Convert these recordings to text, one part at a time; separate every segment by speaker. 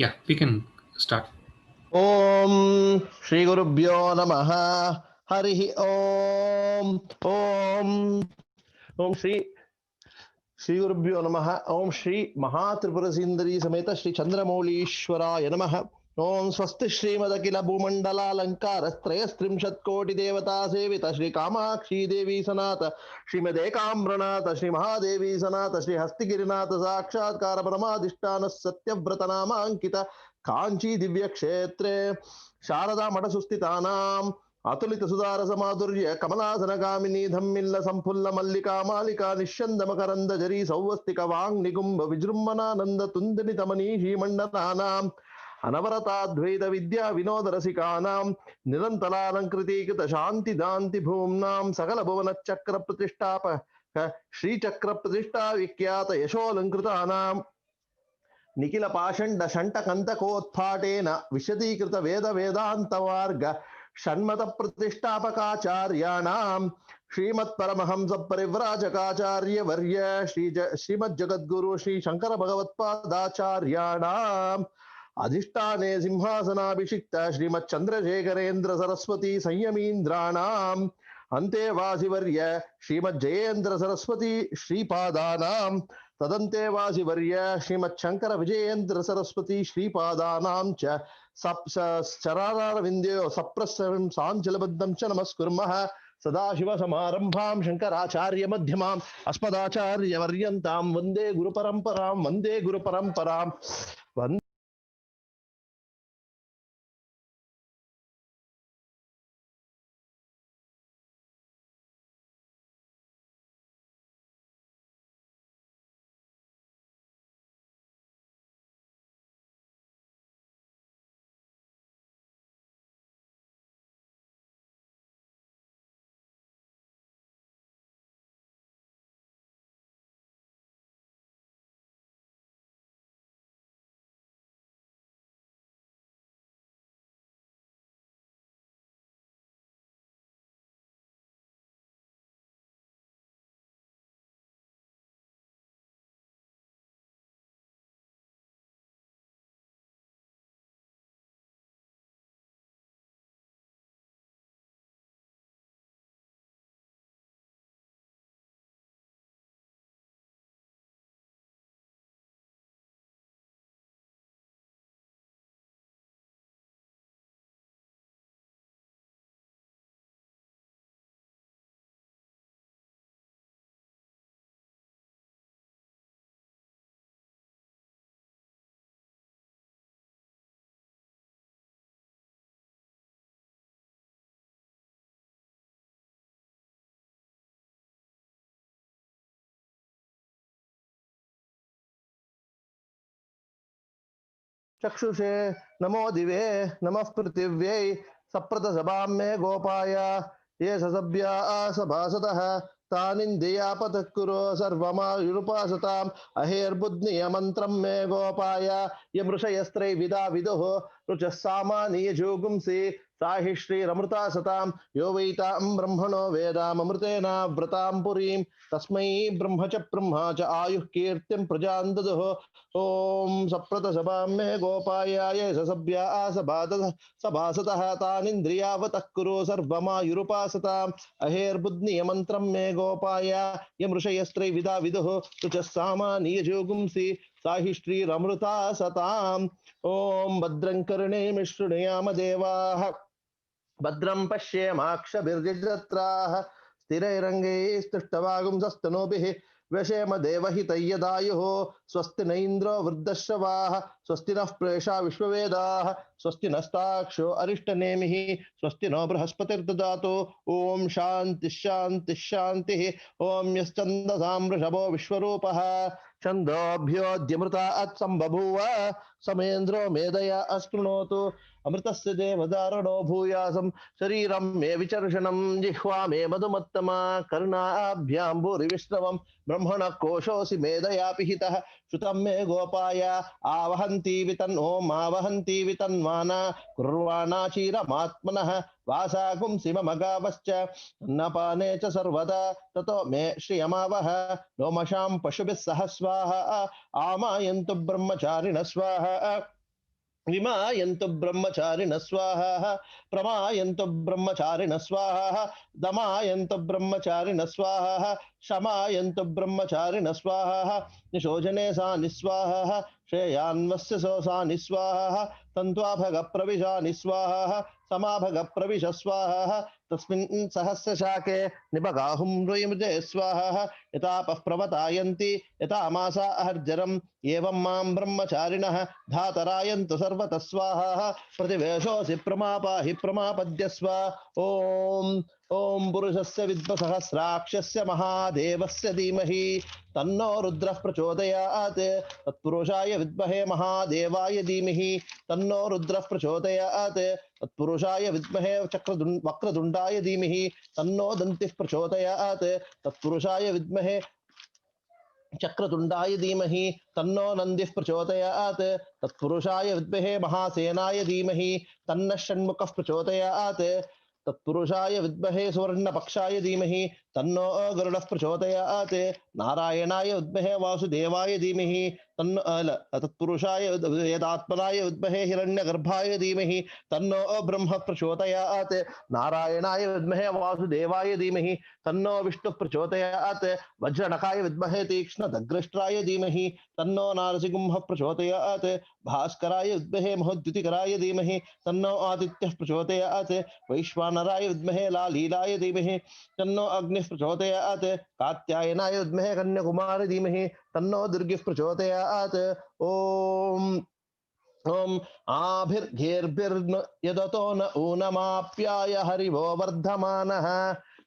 Speaker 1: Yeah, we can start.
Speaker 2: ఓం శ్రీ గురుభ్యో నమః. హరి ఓం. ఓం ఓం శ్రీ గురుభ్యో నమః. ఓం శ్రీ మహాత్రిపుర సుందరీ సమేత శ్రీ చంద్రమౌళీశ్వరాయ నమః. ఓం స్వస్తి శ్రీమదఖిల భూమండలాలంకారత్రయస్త్రింశత్కోటి దేవతా సేవిత శ్రీ కామాక్షీ దేవి సనాత శ్రీమదేకామ్రనాథ శ్రీ మహాదేవి సనాత శ్రీ హస్తిగిరినాథ సాక్షాత్కార పరమాధిష్టాన సత్యవ్రత నామాంకిత కాంచీ దివ్యక్షేత్రే శారదా మఠ సుస్థితానాం అతులిత సుధారస మాధుర్య కమలాసనగామిని ధమ్మిల్ల సంఫుల్ల మల్లికా మాలికా నిశ్చంద మకరంద జరీ సౌవస్తిక వాంగ్ నిగుంభ విజృంభణానంద తుందిని తమనీషీ మండనానాం అనవరతాద్వైత విద్యా వినోద రసికానాం నిరంతరాలంకృతీకృత శాంతి దాంతి భూమ్నాం సకల భువన చక్ర ప్రతిష్టాపక శ్రీచక్ర ప్రతిష్టా విఖ్యాత యశోలంకృతానాం నిఖిల పాషండ షంటకంతకోత్పాటేన విశదీకృత వేద వేదాంత మార్గ షణ్మత ప్రతిష్టాపకాచార్యాణాం శ్రీమత్ పరమహంస పరివ్రాజకాచార్య వర్య శ్రీమజ్జగద్గురు శ్రీ శంకర భగవత్పాదాచార్యాణాం అధిష్టానే సింహాసనాభిషిక్త శ్రీమత్ చంద్రశేఖరేంద్ర సరస్వతి సంయమీంద్రాణాం అంతేవాసివర్య శ్రీమజ్జయేంద్ర సరస్వతి శ్రీపాదానాం తదంతేవాసివర్య శ్రీమచ్చంకర విజయేంద్ర సరస్వతి శ్రీపాదానాం చ చరారవింద్యో సప్రస్సరం సాంచలబద్ధం చ నమస్కుర్మః. సదాశివ సమారంభాం శంకరాచార్య మధ్యమాం అస్మదాచార్య వర్యంతాం వందే గురు పరంపరాం వందే గురు పరంపరాం चक्षुषे नमो दिवे नमः पृथिव्यै सप्रतसभां मे गोपाय ये ससभ्या सभासतः तानिन्द्रियापतः कुरु सर्वमायुरुपासताम् अहेर्बुद्नियमन्त्रं मे गोपाय यमृषयस्त्रैविदा विदुः रुचः सामानीयजोगुंसि साहि श्रीरमृता सतां यो वैतां ब्रह्मणो वेदामृतेन व्रतां पुरीं तस्मै ब्रह्म च आयुः कीर्तिं प्रजां ददुः. ओम सप्रतसभां मे गोपाय ये ससभ्या सभासतः तानिन्द्रियावतः कुरु सर्वमायुरुपासताम् अहेर्बुद्नियमन्त्रं मे गोपाय यमृषयस्त्रैविदा विदुः रुचः सामानीयजोगुंसि साहि श्रीरमृता सताम्. ओम भद्रं कर्णेमिः शृणुयाम देवाः भद्रं पश्येमाक्षभिर्यजत्राः स्थिरैरङ्गैस्तुष्टवागुंसस्तनूभिः व्यशेम देवहितय्यदायुः स्वस्ति न इन्द्रो वृद्धश्रवाः स्वस्ति नः प्रेषा विश्ववेदाः स्वस्ति नस्ताक्षो अरिष्टनेमिः स्वस्ति नो बृहस्पतिर्ददातु. ओम शांति शांति शांतिः. ओम यश्चन्दसां वृषभो विश्वरूपः छन्दोभ्योऽद्यमृता सम्बभूव समेन्द्रो मेधया अस्तृणोतु. अमृतस्य देवदारणो भूयासं शरीरं मे विचर्षणं जिह्वा मे मधुमत्तमा कर्णाभ्यां भूरिविश्रवं ब्रह्मणः कोशोऽसि मेधया पिहितः श्रुतं मे गोपाय आवहन्ति वितन्नोम आवहन्ति वितन्वाना कुर्वाणा क्षीरमात्मनः वासाकुंसि मम गावश्च अन्नपाने च सर्वदा ततो मे श्रियमावह लोमशां पशुभिः सह स्वाहा आमायन्तु ब्रह्मचारिणः स्वाहा. विमायन्तु ब्रह्मचारिण स्वाहा प्रमायन्तु ब्रह्मचारिण स्वाहा दमायन्तु ब्रह्मचारिण स्वाहा शमायन्तु ब्रह्मचारिण स्वाहा निशोचने सा निस्वाहा श्रेयान्वस्य सोसा निस्वाहा तन्त्वाभग प्रविशा निस्वाहा समाभग प्रविश स्वाहा तस्मिन् सहस्रशाके निबगाहुं रुयमृते स्वाहा यतापः प्रवतायन्ति यथा मासा अहर्जरम् एवं मां ब्रह्मचारिणः धातरायन्तु सर्वतः स्वाहा प्रतिवेशोऽसि प्रमापाहि प्रमापद्यस्व ॐ ॐ पुरुषस्य विद्मसहस्राक्षस्य महादेवस्य धीमहि तन्नो रुद्रः प्रचोदयात् तत्पुरुषाय विद्महे महादेवाय धीमहि तन्नो रुद्रः प्रचोदयात् तत्पुरुषाय विद्महे वक्रतुण्डाय धीमहि तन्नो दन्तिः प्रचोदयात् तत्पुरुषाय विद्महे चक्रतुण्डाय धीमहि तन्नो नन्दिः प्रचोदयात् तत्पुरुषाय विद्महे महासेनाय धीमहि तन्नः षण्मुखः प्रचोदयात् तत्पुरुषाय विद्महे सुवर्णपक्षाय धीमहि तन्नो गरुडः प्रचोदयात् नारायणाय विद्महे वासुदेवाय धीमहि तन्नो तत्पुरुषाय वेदात्मनाय विद्महे हिरण्यगर्भाय धीमहि तन्नो ब्रह्म प्रचोदयात् नारायणाय विद्महे वासुदेवाय धीमहि तन्नो विष्णुः प्रचोदयात् वज्रनखाय विद्महे तीक्ष्णदग्रष्ट्राय धीमहि तन्नो नारसिंहः प्रचोदयात् भास्कराय विद्महे महोद्युतिकराय धीमहि तन्नो आदित्यः प्रचोदयात् वैश्वानराय विद्महे लालीलाय धीमहि तन्नो अग्निः प्रचोदयात् कात्यायनाय विद्महे कन्याकुमारी धीमहि तन्नो दुर्गिः प्रचोदयात् ॐ ॐ आभिर्घेर्भिर्न यदतो न ऊनमाप्याय हरिवो वर्धमानः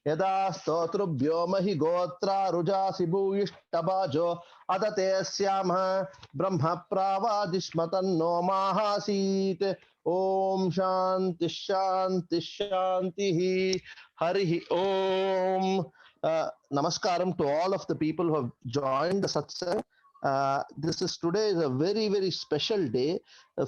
Speaker 2: यदा स्तोतृभ्यो महि गोत्रा रुजासि भूयिष्ठबाजो अदते स्यामः ब्रह्म प्रावादिष्म तन्नो माहासीत् ॐ शान्ति शान्ति शान्तिः हरिः ॐ Namaskaram to all of the people who have joined the satsang. This is today is a very special day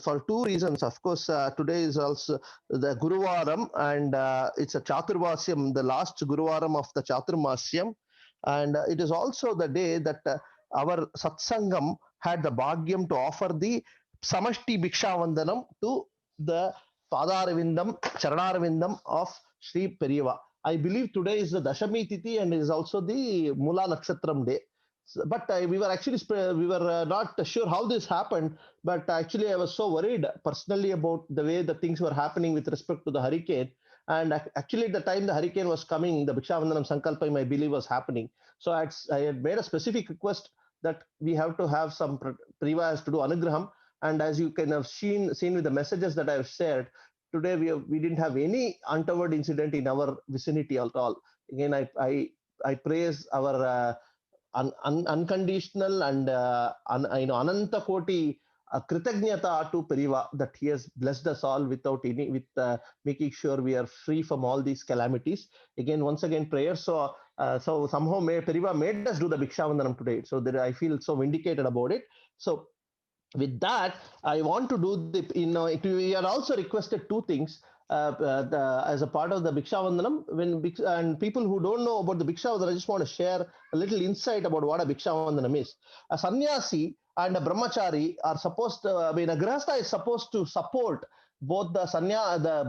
Speaker 2: for two reasons. Of course, today is also the Guruvaram, and it's a Chaturmasyam, the last Guruvaram of the Chaturmasyam, and it is also the day that our Satsangam had the Bhagyam to offer the Samashti Bhiksha Vandanam to the Padarvindam, Charanarvindam of Sri Periva. I believe today is the Dashami Tithi and is also the Mula Nakshatram day. But we were not sure how this happened. But actually, I was so worried personally about the way the things were happening with respect to the hurricane. And actually, at the time the hurricane was coming, the Bhiksha Vandanam Sankalpa, I believe, was happening. So I had made a specific request that we have to have some Priva has to do Anugraham. And as you can have seen with the messages that I have shared, today we didn't have any untoward incident in our vicinity at all. Again, I praise our unconditional and Ananta Koti Kritagnyata to Periva that he has blessed us all with making sure we are free from all these calamities. Again, once again, prayer. So somehow Periva made us do the Bhiksha Vandanam today. So that I feel so vindicated about it. So with that, I want to do we are also requested two things as a part of the Bhiksha Vandanam. And people who don't know about the Bhiksha Vandanam, I just want to share a little insight about what a Bhiksha Vandanam is. A sannyasi and a brahmachari are supposed to, a grihastha is supposed to support both the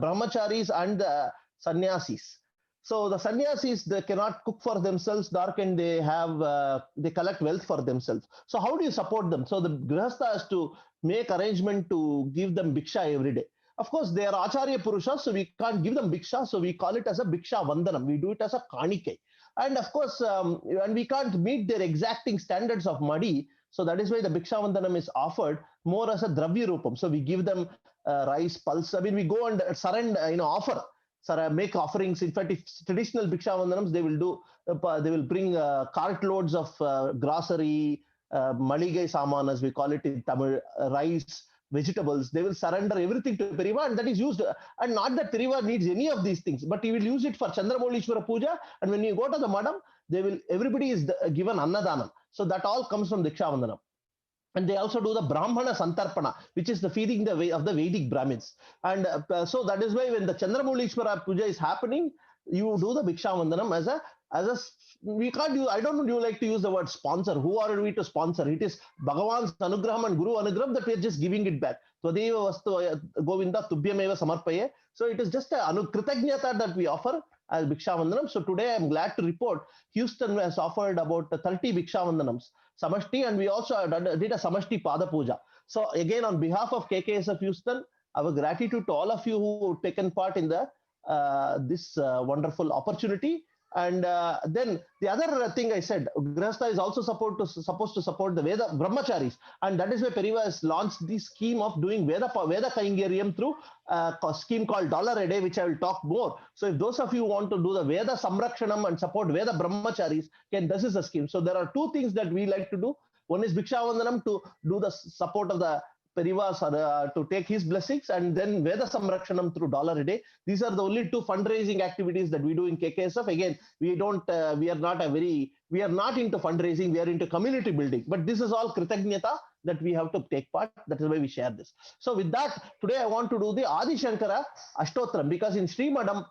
Speaker 2: brahmacharis and the sannyasis. So the sannyasis, they cannot cook for themselves, nor can they they collect wealth for themselves. So how do you support them? So the grihastha has to make arrangement to give them bhiksha every day. Of course, they are acharya purushas, so we can't give them bhiksha, so we call it as a bhiksha vandanam. We do it as a kanike. And of course, and we can't meet their exacting standards of madi, so that is why the bhiksha vandanam is offered more as a dravya rupam. So we give them rice, pulse. I mean, we go and surrender, offer. Make offerings. In fact, if traditional Bhiksha Vandanams, they will bring cartloads of grocery, maligai saman, as we call it in Tamil, rice, vegetables. They will surrender everything to Periva, and that is used. And not that Periva needs any of these things, but he will use it for Chandramoulishwara Puja. And when you go to the madam, everybody is given Annadanam. So that all comes from Diksha Vandanam. And they also do the Brahmana Santarpana, which is the feeding of the Vedic Brahmins. And so that is why when the Chandramoulishwara Puja is happening, you do the Bhiksha Vandanam as a we can't use, I don't know, do you like to use the word sponsor? Who are we to sponsor? It is Bhagavan's Anugraham and Guru Anugraham that we are just giving it back. Twadeva vastu Govinda Tubhyameva Samarpaye. So it is just a Kritagnyata that we offer as Bhiksha Vandanam. So today I am glad to report Houston has offered about 30 Bhiksha Vandanams, Samashti, and we also did a Samashti Pada Puja. So again, on behalf of KKSF-Houston, our gratitude to all of you who have taken part in this wonderful opportunity. And then the other thing I said, Grihastha is also supposed to support the Veda Brahmacharis, and that is why Periva has launched the scheme of doing Veda Kaingeriam through a scheme called $1 a day, which I will talk more. So if those of you want to do the Veda Samrakshanam and support Veda Brahmacharis, this is the scheme. So there are two things that we like to do. One is Bhiksha Vandanam, to do the support of the Perivas to take his blessings, and then Veda Samrakshanam through $1 a day. These are the only two fundraising activities that we do in KKSF. Again, we are not into fundraising, we are into community building. But this is all Kritagnyata that we have to take part. That is why we share this. So with that, today I want to do the Adi Shankara Ashtotram, because in Sri Madam,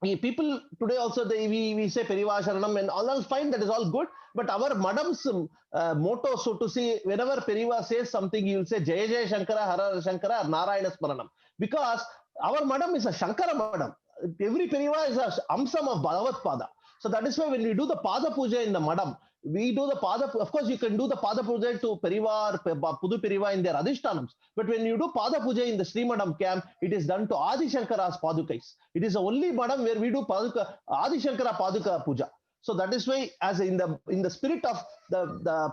Speaker 2: people today also we say Periva Sharanam and all else fine, that is all good. But our Madam's motto, so to say, whenever Periva says something, you will say Jaya Jaya Shankara, Hara Shankara, Narayana Smaranam. Because our Madam is a Shankara Madam. Every Periva is a Amsam of Bhagavat Pada. So that is why when we do the Pada Puja in the Madam, we do the Pada, of course you can do the Pada Puja to Periva or Pudu Periva in their Adhishtanams. But when you do Pada Puja in the Sri Madam camp, it is done to Adi Shankara's Padukais. It is the only Madam where we do Adi Shankara Paduka Puja. So that is why, as in the spirit of the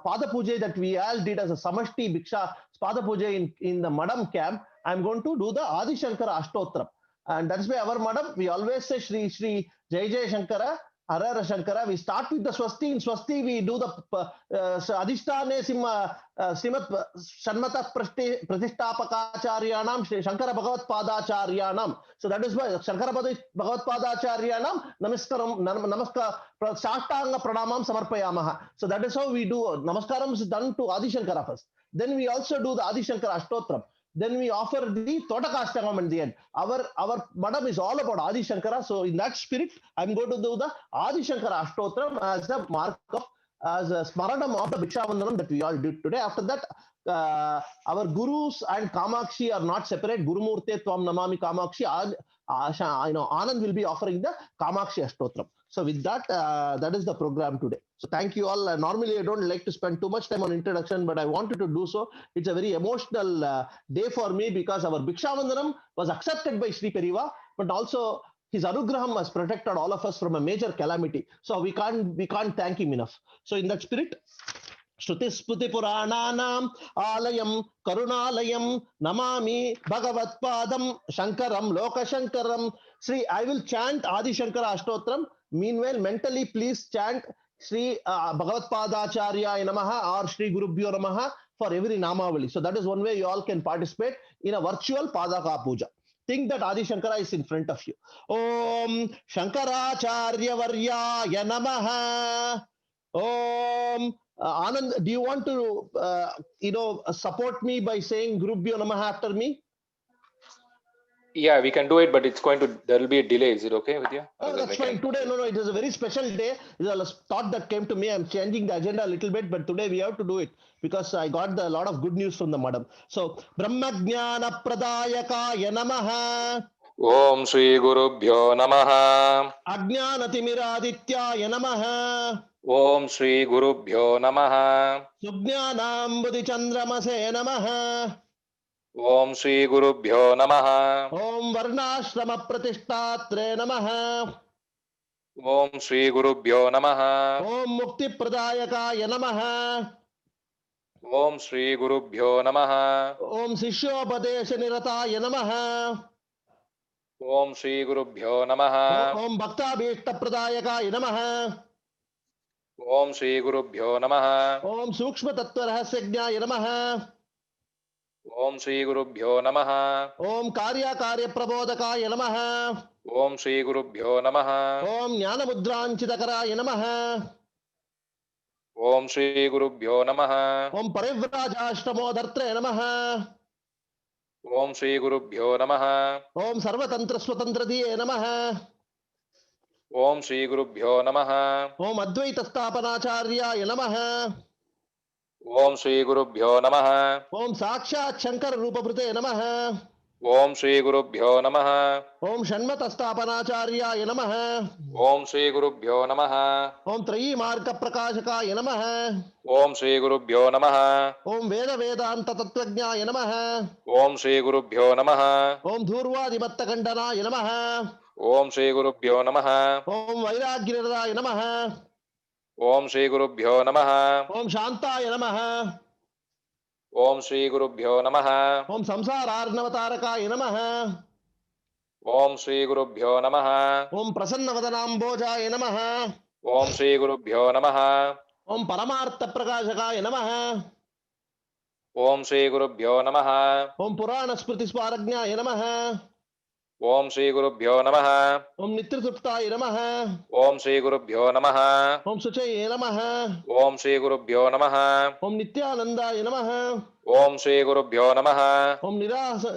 Speaker 2: Pada Puja that we all did as a Samashti Bhiksha Pada Puja in the Madam camp, I am going to do the Adi Shankara Ashtotram. And that's why our Madam, we always say Shri Shri Jai Jai Shankara, Hara Shankara. We start with the Swasti. In Swasti, we do the Adhisthane Srimat Shanmata Pratistapakacharyanam Shankara Bhagavat Padacharyanam. So that is why Shankara Bhagavat Padacharyanam Namaskar Sashtanga Pranamam Samarpayamaha. So that is how we do. Namaskaram is done to Adi Shankara first. Then we also do the Adi Shankara Ashtotram. Then we offer the Todakashtagam at the end. Our Madam is all about Adi Shankara. So in that spirit, I'm going to do the Adi Shankara Ashtotram as a mark of, as a smaranam of the Bhiksha Vandanam that we all did today. After that, our Gurus and Kamakshi are not separate. Gurumurte Tvam Namami Kamakshi. Anand will be offering the Kamakshi Ashtotram. So with that, that is the program today. So thank you all. Normally I don't like to spend too much time on introduction, but I wanted to do so. It's a very emotional day for me, because our Bhiksha Vandanam was accepted by Sri Periva, but also his Anugraham has protected all of us from a major calamity. So we can't thank him enough. So in that spirit, Shrutisputi Purananam Alayam Karunalayam Namami Bhagavat Padam Shankaram Loka Shankaram. Sri, I will chant Adi Shankara Ashtotram. Meanwhile, mentally please chant Sri Bhagavat Padacharya Namaha or Sri Gurubhyo Namaha for every Namavali. So that is one way you all can participate in a virtual Padaka Puja. Think that Adi Shankara is in front of you. Om Shankaracharya Varyaya Namaha. Om Anand, do you want to support me by saying Gurubhyo Namaha after me?
Speaker 1: Yeah, we can do it, but there will be a delay. Is it okay with you?
Speaker 2: Oh, that's fine. Today, no, it is a very special day. It is a thought that came to me. I'm changing the agenda a little bit, but today we have to do it because I got a lot of good news from the Madam. So, Brahmajnana Pradayakaya Namaha.
Speaker 1: Om Shri Gurubhyo Namaha.
Speaker 2: Ajnanatimiraditya Namaha.
Speaker 1: Om Shri Gurubhyo Namaha.
Speaker 2: Sujnanam Buddhi Chandramase Namaha.
Speaker 1: Om Shri Gurubhyo Namaha.
Speaker 2: Om Varnashrama Pratishthatre Namaha.
Speaker 1: Om Shri Gurubhyo Namaha.
Speaker 2: Om Mukti Pradayakaya Namaha.
Speaker 1: Om Shri Gurubhyo Namaha.
Speaker 2: Om Sishyopadesha Nirataya Namaha.
Speaker 1: Om Shri Gurubhyo Namaha.
Speaker 2: Om Bhaktabhishta Pradayakaya Namaha.
Speaker 1: Om Shri Gurubhyo Namaha.
Speaker 2: Om Sukshma Tattva Rahasyagnaya Namaha.
Speaker 1: Om Shri Gurubhyo Namaha.
Speaker 2: Om Karya Prabodakaya Namaha.
Speaker 1: Om Shri Gurubhyo Namaha.
Speaker 2: Om Jnana Mudranchidakaraya Namaha.
Speaker 1: Om Shri Gurubhyo Namaha.
Speaker 2: Om Parivrajashtamodhartre Namaha.
Speaker 1: Om Shri Gurubhyo Namaha.
Speaker 2: Om Sarvatantra Swatantradhiye Namaha.
Speaker 1: ओम श्री गुरुभ्यो नमः।
Speaker 2: ओम अद्वैत स्थापनाचार्याय नमः।
Speaker 1: ओम श्री गुरुभ्यो नमः।
Speaker 2: ओम साक्षात् शंकर रूपभृते नमः।
Speaker 1: ओम श्री गुरुभ्यो नमः।
Speaker 2: ओम षण्मत स्थापनाचार्याय नमः।
Speaker 1: ओम श्री गुरुभ्यो नमः।
Speaker 2: ओम त्रयी मार्ग प्रकाशकाय नमः।
Speaker 1: ओम श्री गुरुभ्यो नमः।
Speaker 2: ओम वेद वेदांत तत्वज्ञाय नमः।
Speaker 1: ओम श्री गुरुभ्यो नमः।
Speaker 2: ओम धूर्वादिमत्त खंडनाय नमः।
Speaker 1: ओम श्री गुरुभ्यो नमः।
Speaker 2: ओम वैराग्यनिरताय नमः।
Speaker 1: ओम श्री गुरुभ्यो नमः।
Speaker 2: ओम शांताय नमः।
Speaker 1: ओम श्री गुरुभ्यो नमः।
Speaker 2: ओम संसारार्णवतारकाय नमः।
Speaker 1: ओम श्री गुरुभ्यो नमः।
Speaker 2: ओम प्रसन्नवदनाम्भोजाय नमः।
Speaker 1: ओम श्री गुरुभ्यो नमः।
Speaker 2: ओम परमार्थ प्रकाशकाय नमः।
Speaker 1: ओम श्री गुरुभ्यो नमः।
Speaker 2: ओम पुराण स्मृति स्वारज्ञाय नमः।
Speaker 1: ओम श्री गुरुभ्यो नमः।
Speaker 2: ओम नित्यतृप्ताय नमः।
Speaker 1: ओम श्री गुरुभ्यो नमः।
Speaker 2: ओम शुचये नमः।
Speaker 1: ओम श्री गुरुभ्यो नमः।
Speaker 2: ओम नित्यानंदाय नमः।
Speaker 1: ओम श्री गुरुभ्यो नमः।
Speaker 2: ओम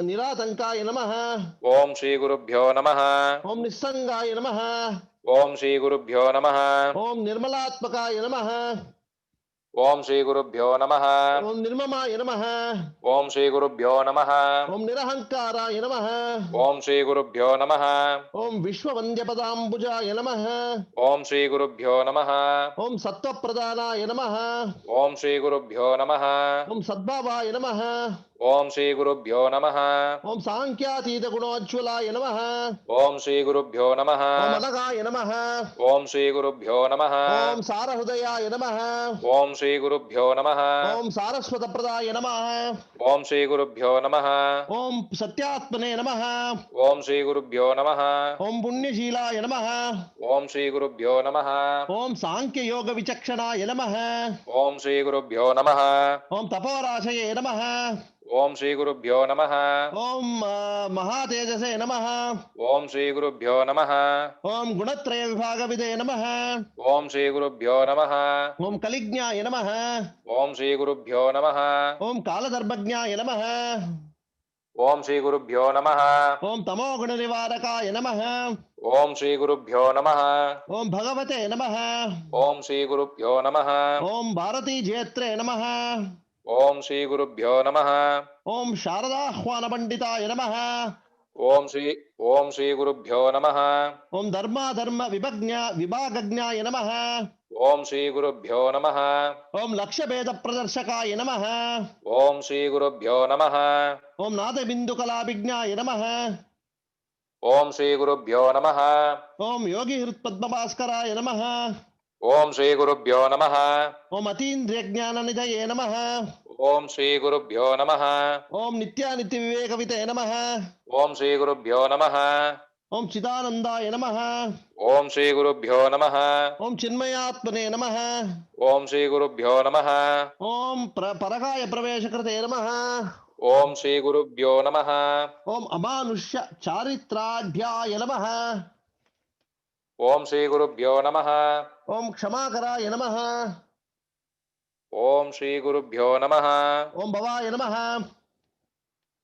Speaker 2: निरातंकाय नमः।
Speaker 1: ओम श्री गुरुभ्यो नमः।
Speaker 2: ओम निस्संगाय नमः।
Speaker 1: ओम श्री गुरुभ्यो नमः।
Speaker 2: ओम निर्मलात्मकाय नमः।
Speaker 1: ओम श्री गुरुभ्यो नमः।
Speaker 2: ओम निर्ममाय नमः।
Speaker 1: ओम श्री गुरुभ्यो नमः।
Speaker 2: ओम निरहंकाराय नमः।
Speaker 1: ओम श्री गुरुभ्यो नमः।
Speaker 2: ओम विश्ववन्द्यपदाम्बुजाय नमः।
Speaker 1: ओम श्री गुरुभ्यो नमः।
Speaker 2: ओम सत्वप्रदानाय नमः।
Speaker 1: ओम श्री गुरुभ्यो नमः।
Speaker 2: ओम सद्भावाय नमः।
Speaker 1: ओम श्री गुरुभ्यो नमः।
Speaker 2: ओम सांख्यातीत गुणोज्ज्वलाय नमः।
Speaker 1: ओम श्री गुरुभ्यो नमः।
Speaker 2: ओम अनगाय नमः।
Speaker 1: ओम श्री गुरुभ्यो नमः।
Speaker 2: ओम सारहृदयाय नमः।
Speaker 1: ओम श्री गुरुभ्यो नमः।
Speaker 2: ओम सारस्वतप्रदाय नमः।
Speaker 1: ओम श्री गुरुभ्यो नमः।
Speaker 2: ओम सत्यात्मने नमः।
Speaker 1: ओम श्री गुरुभ्यो नमः।
Speaker 2: ओम पुण्यशीलाय नमः।
Speaker 1: ओम श्री गुरुभ्यो नमः।
Speaker 2: ओम सांख्य योग विचक्षणाय नमः।
Speaker 1: ओम श्री गुरुभ्यो नमः।
Speaker 2: ओम तपोराशये नमः।
Speaker 1: ओम श्री गुरुभ्यो नमः।
Speaker 2: ओम महातेजसे नमः।
Speaker 1: ओम श्री गुरुभ्यो नमः।
Speaker 2: ओम गुणत्रय विभागविदे नमः।
Speaker 1: ओम श्री गुरुभ्यो नमः।
Speaker 2: ओम कलिज्ञाय नमः।
Speaker 1: ओम श्री गुरुभ्यो नमः।
Speaker 2: ओम कालदर्भज्ञाय नमः।
Speaker 1: ओम श्री गुरुभ्यो नमः।
Speaker 2: ओम तमोगुण निवारकाय नमः।
Speaker 1: ओम श्री गुरुभ्यो नमः।
Speaker 2: ओम भगवते नमः।
Speaker 1: ओम श्री गुरुभ्यो नमः।
Speaker 2: ओम भारती जेत्रे नमः।
Speaker 1: ओम श्री गुरुभ्यो नमः।
Speaker 2: ओम शारदाह्वान पंडिताय नमः।
Speaker 1: ओम श्री गुरुभ्यो नमः।
Speaker 2: ओम धर्माधर्म विभागज्ञाय नमः।
Speaker 1: ओम श्री गुरुभ्यो नमः।
Speaker 2: ओम लक्ष्य भेद प्रदर्शकाय नमः।
Speaker 1: ओम श्री गुरुभ्यो नमः।
Speaker 2: ओम नाद बिंदु कलाभिज्ञाय नमः।
Speaker 1: ओम श्री गुरुभ्यो नमः।
Speaker 2: ओम योगी हृत्पद्म भास्कराय नमः।
Speaker 1: ओम श्री गुरुभ्यो नमः।
Speaker 2: ओम अतीन्द्रिय ज्ञान निधये नमः।
Speaker 1: ओम श्री गुरुभ्यो नमः।
Speaker 2: ओम नित्यानित्य विवेकविते नमः।
Speaker 1: ओम श्री गुरुभ्यो नमः।
Speaker 2: ओम चिदानंदाय नमः।
Speaker 1: ओम श्री गुरुभ्यो नमः।
Speaker 2: ओम चिन्मयात्मने नमः।
Speaker 1: ओम श्री गुरुभ्यो नमः।
Speaker 2: ओम परकाय प्रवेशकृते नमः।
Speaker 1: ओम श्री गुरुभ्यो नमः।
Speaker 2: ओम अमानुष्य चारित्राढ्याय नमः।
Speaker 1: ओम श्री गुरुभ्यो नमः।
Speaker 2: ओम क्षमाकराय नमः।
Speaker 1: ओम श्री गुरुभ्यो नमः।
Speaker 2: ओम भवाय नमः।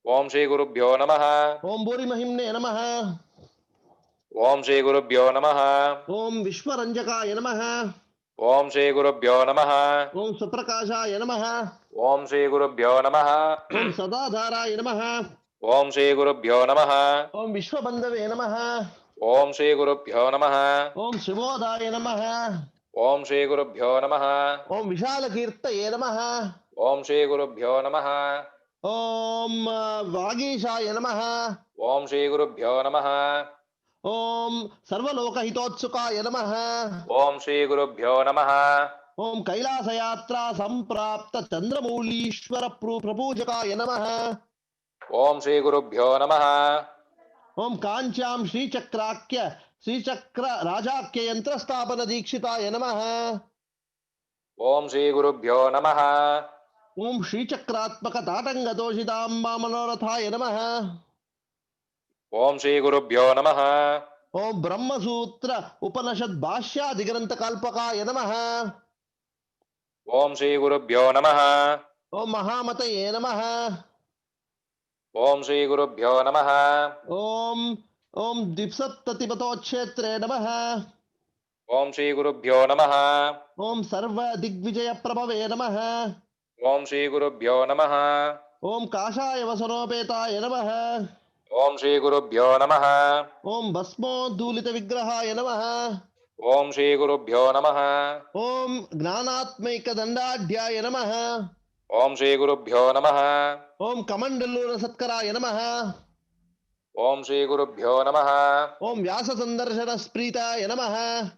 Speaker 1: ओम श्री गुरुभ्यो नमः।
Speaker 2: ओम भूरिमहिम्ने नमः।
Speaker 1: ओम श्री गुरुभ्यो नमः।
Speaker 2: ओम विश्वरंजकाय नमः।
Speaker 1: ओम श्री गुरुभ्यो नमः।
Speaker 2: ओम सुप्रकाशाय नमः।
Speaker 1: ओम श्री गुरुभ्यो नमः।
Speaker 2: ओम सदाधाराय नमः।
Speaker 1: ओम श्री गुरुभ्यो नमः।
Speaker 2: ओम विश्वबंधवे नमः।
Speaker 1: ओम श्री गुरुभ्यो नमः।
Speaker 2: ओम शिवोदाय नमः।
Speaker 1: ओम श्री गुरुभ्यो नमः।
Speaker 2: ओम विशालकीर्तये नमः।
Speaker 1: ओम श्री गुरुभ्यो नमः।
Speaker 2: ओम वागीशाय नमः।
Speaker 1: ओम श्री गुरुभ्यो नमः।
Speaker 2: ओम सर्वलोकहितोत्सुकाय नमः।
Speaker 1: ओम श्री गुरुभ्यो नमः।
Speaker 2: ओम कैलास यात्रा संप्राप्त चंद्रमौलीश्वर प्रपूजकाय नमः।
Speaker 1: ओम श्री गुरुभ्यो नमः।
Speaker 2: ओम कांच्याम श्रीचक्र राजाख्य यंत्र स्थापन दीक्षिताय नमः।
Speaker 1: ओम श्री गुरुभ्यो नमः।
Speaker 2: ओम श्रीचक्रात्मक ताटंग दोषितांबा मनोरथाय नमः।
Speaker 1: ओम श्री गुरुभ्यो नमः।
Speaker 2: ओम ब्रह्मसूत्र उपनिषद भाष्यादिग्रंथ कल्पकाय नमः।
Speaker 1: ओम श्री गुरुभ्यो नमः।
Speaker 2: ओम महामतये नमः।
Speaker 1: ओम श्री गुरुभ्यो नमः।
Speaker 2: ओम ओम द्विसप्ततिपतोक्षेत्रे नमः।
Speaker 1: Om Shri Gurubhyo Namaha.
Speaker 2: Om Sarva Digvijaya Prabhave Namaha.
Speaker 1: Om Shri Gurubhyo Namaha.
Speaker 2: Om Kashaya Vasanopetaya Namaha.
Speaker 1: Om Shri Gurubhyo Namaha.
Speaker 2: Om Bhasmo Dulita Vigrahaya Namaha.
Speaker 1: Om Shri Gurubhyo Namaha.
Speaker 2: Om Gnanatmaika Dandadhyaya Namaha.
Speaker 1: Om Shri Gurubhyo Namaha.
Speaker 2: Om Kamandalura Satkaraya Namaha.
Speaker 1: Om Shri Gurubhyo Namaha.
Speaker 2: Om Vyasa Sandarshana Spritaya Namaha.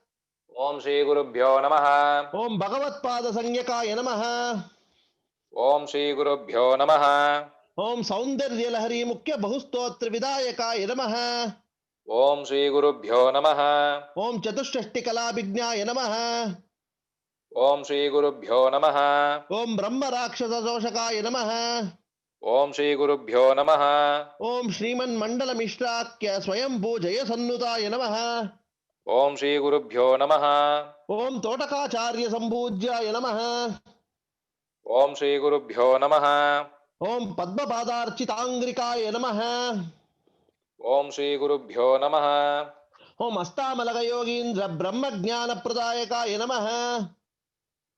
Speaker 1: Om Shri Gurubhyo Namaha.
Speaker 2: Om Bhagavat Pada Sangyakaya Namaha.
Speaker 1: Om Shri Gurubhyo Namaha.
Speaker 2: Om Saundarya Lahari Mukhya Bahustotra Vidayakaya Namaha.
Speaker 1: Om Shri Gurubhyo Namaha.
Speaker 2: Om Chatushashti Kalabhijnaya Namaha.
Speaker 1: Om Shri Gurubhyo Namaha.
Speaker 2: Om Brahma Rakshasa Doshakaya Namaha.
Speaker 1: Om Shri Gurubhyo Namaha.
Speaker 2: Om Shriman Mandala Mishrakya Swayambhu Jaya Sannutaya Namaha.
Speaker 1: Om Shri Gurubhyo Namaha.
Speaker 2: Om Totakacharya Sambhujyaya Namaha.
Speaker 1: Om Shri Gurubhyo Namaha.
Speaker 2: Om Padma Padarchitangrikaya Namaha.
Speaker 1: Om Shri Gurubhyo Namaha.
Speaker 2: Om Astamalaga Yogindra Brahma Jnana Pradayakaya Namaha.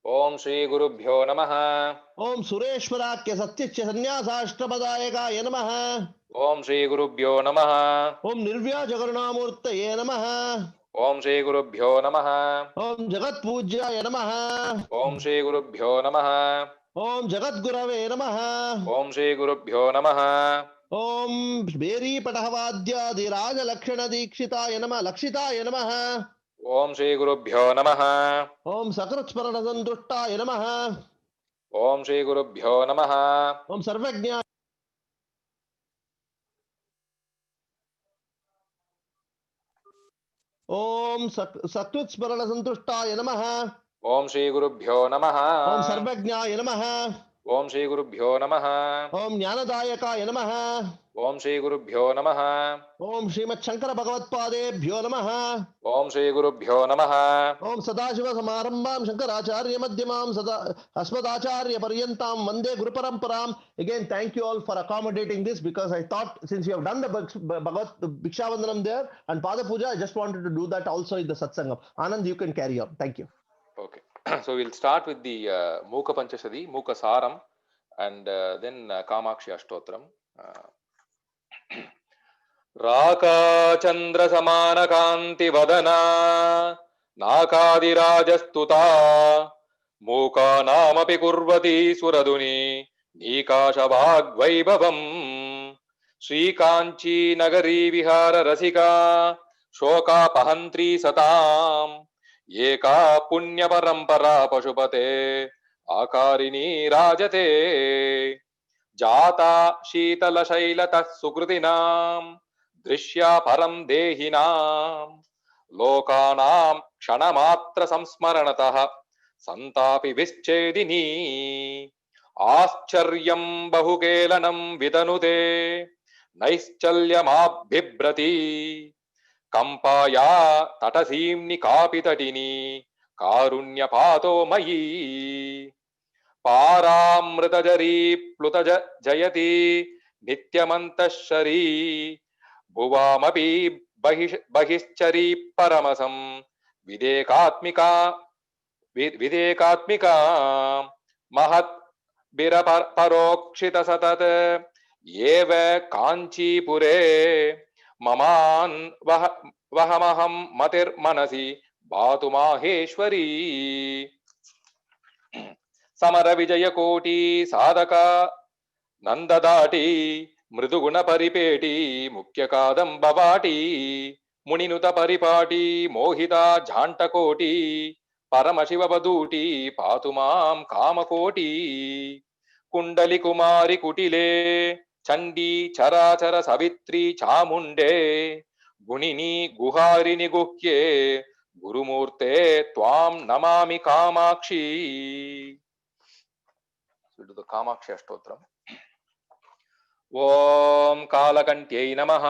Speaker 1: Om Shri Gurubhyo Namaha.
Speaker 2: Om Sureshwarakya Satyachya Sannyasashtrapadayakaya Namaha.
Speaker 1: Om Shri Gurubhyo Namaha.
Speaker 2: Om Nirvyaja Karunamurtaye Namaha.
Speaker 1: Om Shri Gurubhyo Namaha.
Speaker 2: Om Jagat Pujyaya Namaha.
Speaker 1: Om Shri Gurubhyo Namaha.
Speaker 2: Om Jagat Gurave Namaha.
Speaker 1: Om Shri Gurubhyo Namaha.
Speaker 2: Om Beri Patahavadyadi Raja Lakshana Dikshitaya Namaha. Lakshitaya Namaha.
Speaker 1: Om Shri Gurubhyo Namaha.
Speaker 2: Om Sakrutsparana Sandushtaya Namaha.
Speaker 1: Om Shri Gurubhyo Namaha.
Speaker 2: Om Sarvajna. Om Sakrutsparana Sandushtaya Namaha.
Speaker 1: Om Shri Gurubhyo Namaha.
Speaker 2: Om Sarvajnaya Namaha.
Speaker 1: Om Shri Gurubhyo Namaha.
Speaker 2: Om Jnanadayakaya Namaha.
Speaker 1: Om Shri Gurubhyo Namaha.
Speaker 2: Om Srimad Shankara Bhagavat Padebhyo Namaha.
Speaker 1: Om Shri Gurubhyo Namaha.
Speaker 2: Om Sadashiva Samarambam Shankaracharya Madhyamam Sada Asmadacharya Paryantam Vande Guru Paramparam. Again, thank you all for accommodating this, because I thought since you have done the Bhagavat Bhikshavandanam there and Pada Puja, I just wanted to do that also in the Satsangam. Anand, you can carry on. Thank you.
Speaker 1: Okay. So we'll start with the Mukha Panchashadi, Mukha Saram, and then Kamakshi Ashtotram. Raka Chandra Samana Kanti Vadana Nakadi Rajastuta Mukha Namapi Kurvati Suraduni Nikasha Vaibhavam Sri Kanchi Nagari Vihara Rasika Shoka Pahantri Satam Eka Punya Parampara Pashupate Akarini Rajate Jata Shitala Shailata Sukrutinam Drishya Param Dehinam Lokanam Kshanamatra Samsmaranataha Santapi Vischedini Ascharyam Bahukelanam Vidanute Naischalya Bhibrati Kampaya Tatasimni Kapitatini Karunya Pato Mayi Paramritajari Plutaja Jayati Nityamantashari Bhuvamapi Bahischari Paramasam Videkatmika Mahat Bira Parokshita Satat Yeva Kanchi Pure Maman Vahamaham Matir Manasi Bhatu Maheshwari Samara Vijaya Koti Sadaka Nandadati Mriduguna Paripeti Mukhya Kadam Bhavati Muninuta Paripati Mohita Jhanta Koti Paramashiva Baduti Patumam Kamakoti Kundali Kumari Kutile Chandi Charachara Savitri Chamunde Gunini Guharini Guhye Gurumurte Twam Namami Kamakshi. We'll do the Kamakshi Ashtotram. ஓம் காலகண்ட்யை நமஹ.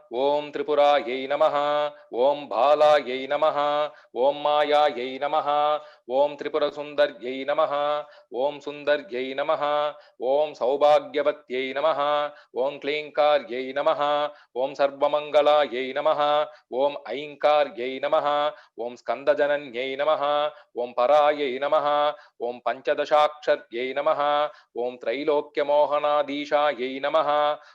Speaker 1: ஓம் திரிபுராயை நமஹ. ஓம் பாலாயை நமஹ. ஓம் மாயாயை நமஹ. ஓம் திரிபுரசுந்தர்யை நமஹ. ஓம் சுந்தர்யை நமஹ. ஓம் சௌபாக்யவத்யை நமஹ. ஓம் க்ளீங்கார்யை நமஹ. ஓம் சர்வமங்கலாயை நமஹ. ஓம் ஐங்கார்யை நமஹ. ஓம் ஸ்கந்தஜனன்யை நமஹ. ஓம் பராயை நமஹ. ஓம் பஞ்சதசாக்ஷர்யை நமஹ. ஓம் த்ரைலோக்கியமோகனாதீஷாயை நமஹ.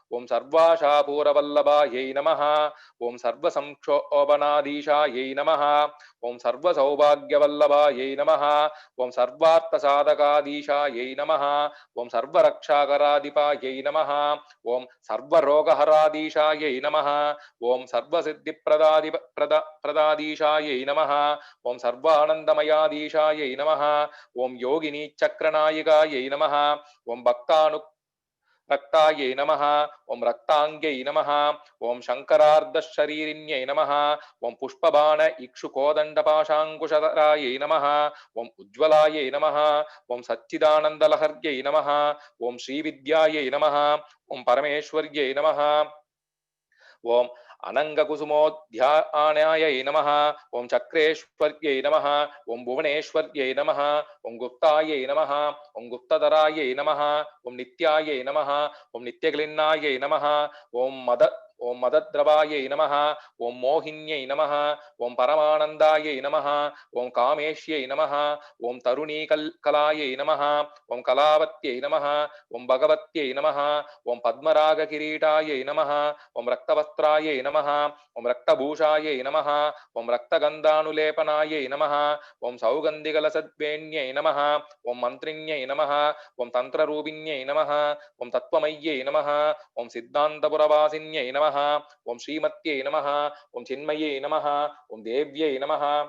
Speaker 1: ஓம் சர்வாஷாபூரவல்லபாயை நமஹ. ஓம் சர்வசம்க்ஷோபனாதீஷாயை நமஹ. ஓம் சர்வசௌபாக்யவல்லபாயை நமஹ. ஓம் சர்வார்த்தசாதகாதீஷாயை நமஹ. ஓம் சர்வரக்ஷாகராதிபாயை நமஹ. ஓம் சர்வரோகஹராதீஷாயை நமஹ. ஓம் சர்வசித்திப்பிரதாதீஷாயை நமஹ. ஓம் சர்வானந்தமயாதீஷாயை நமஹ. ஓம் யோகினி சக்கரநாயிகாயை நமஹ. ஓம் பக்தானு ரக்தாயை நமஹ. ஓம் ரக்தாங்கை நமஹ. ஓம் சங்கரார்த்தரீரிண்யை நமஹ. ஓம் புஷ்பபாண இக்ஷு கோதண்ட பாஷாங்குஷதராயை நமஹ. ஓம் உஜ்வலாயை நமஹ. ஓம் சச்சிதானந்தலஹர்யை நமஹ. ஓம் ஸ்ரீவித்யாயை நமஹ. ஓம் பரமேஸ்வர்யை நமஹ. ஓம் அனங்ககுசுமோத்யானாயை நமஹ. ஓம் சக்ரேஸ்வர்யை நமஹ. ஓம் புவனேஸ்வர்யை நமஹ. ஓம் குப்தாயை நமஹ. ஓம் குப்ததராயை நமஹ. ஓம் நித்யாயை நமஹ. ஓம் நித்யக்லின்னாயை நமஹ. ஓம் மதத்ரவாயை நமஹ. ஓம் மோகின்யை நமஹ. ஓம் பரமானந்தாயை நமஹ. ஓம் காமேஷ்யை நமஹ. ஓம் தருணீகலாயை நமஹ. ஓம் கலாவத்யை நமஹ. ஓம் பகவத்யை நமஹ. ஓம் பத்மராக கிரீடாயை நமஹ. ஓம் ரக்தவஸ்திராயை நமஹ. ஓம் ரக்தபூஷாயை நமஹ. ஓம் ரக்தகந்தானுலேபனாயை நமஹ. ஓம் சௌகந்திகலசத்வேண்யை நமஹ. ஓம் மந்திரிண்யை நமஹ. ஓம் தந்திரரூபிண்யை நமஹ. ஓம் தத்வமய்யை நமஹ. ஓம் சித்தாந்தபுரவாசின்யை நமஹ. ஓம் ஸ்ரீமத்யை நமஹ. ஓம் சின்மயை நமஹ. ஓம் தேவ்யை நமஹ.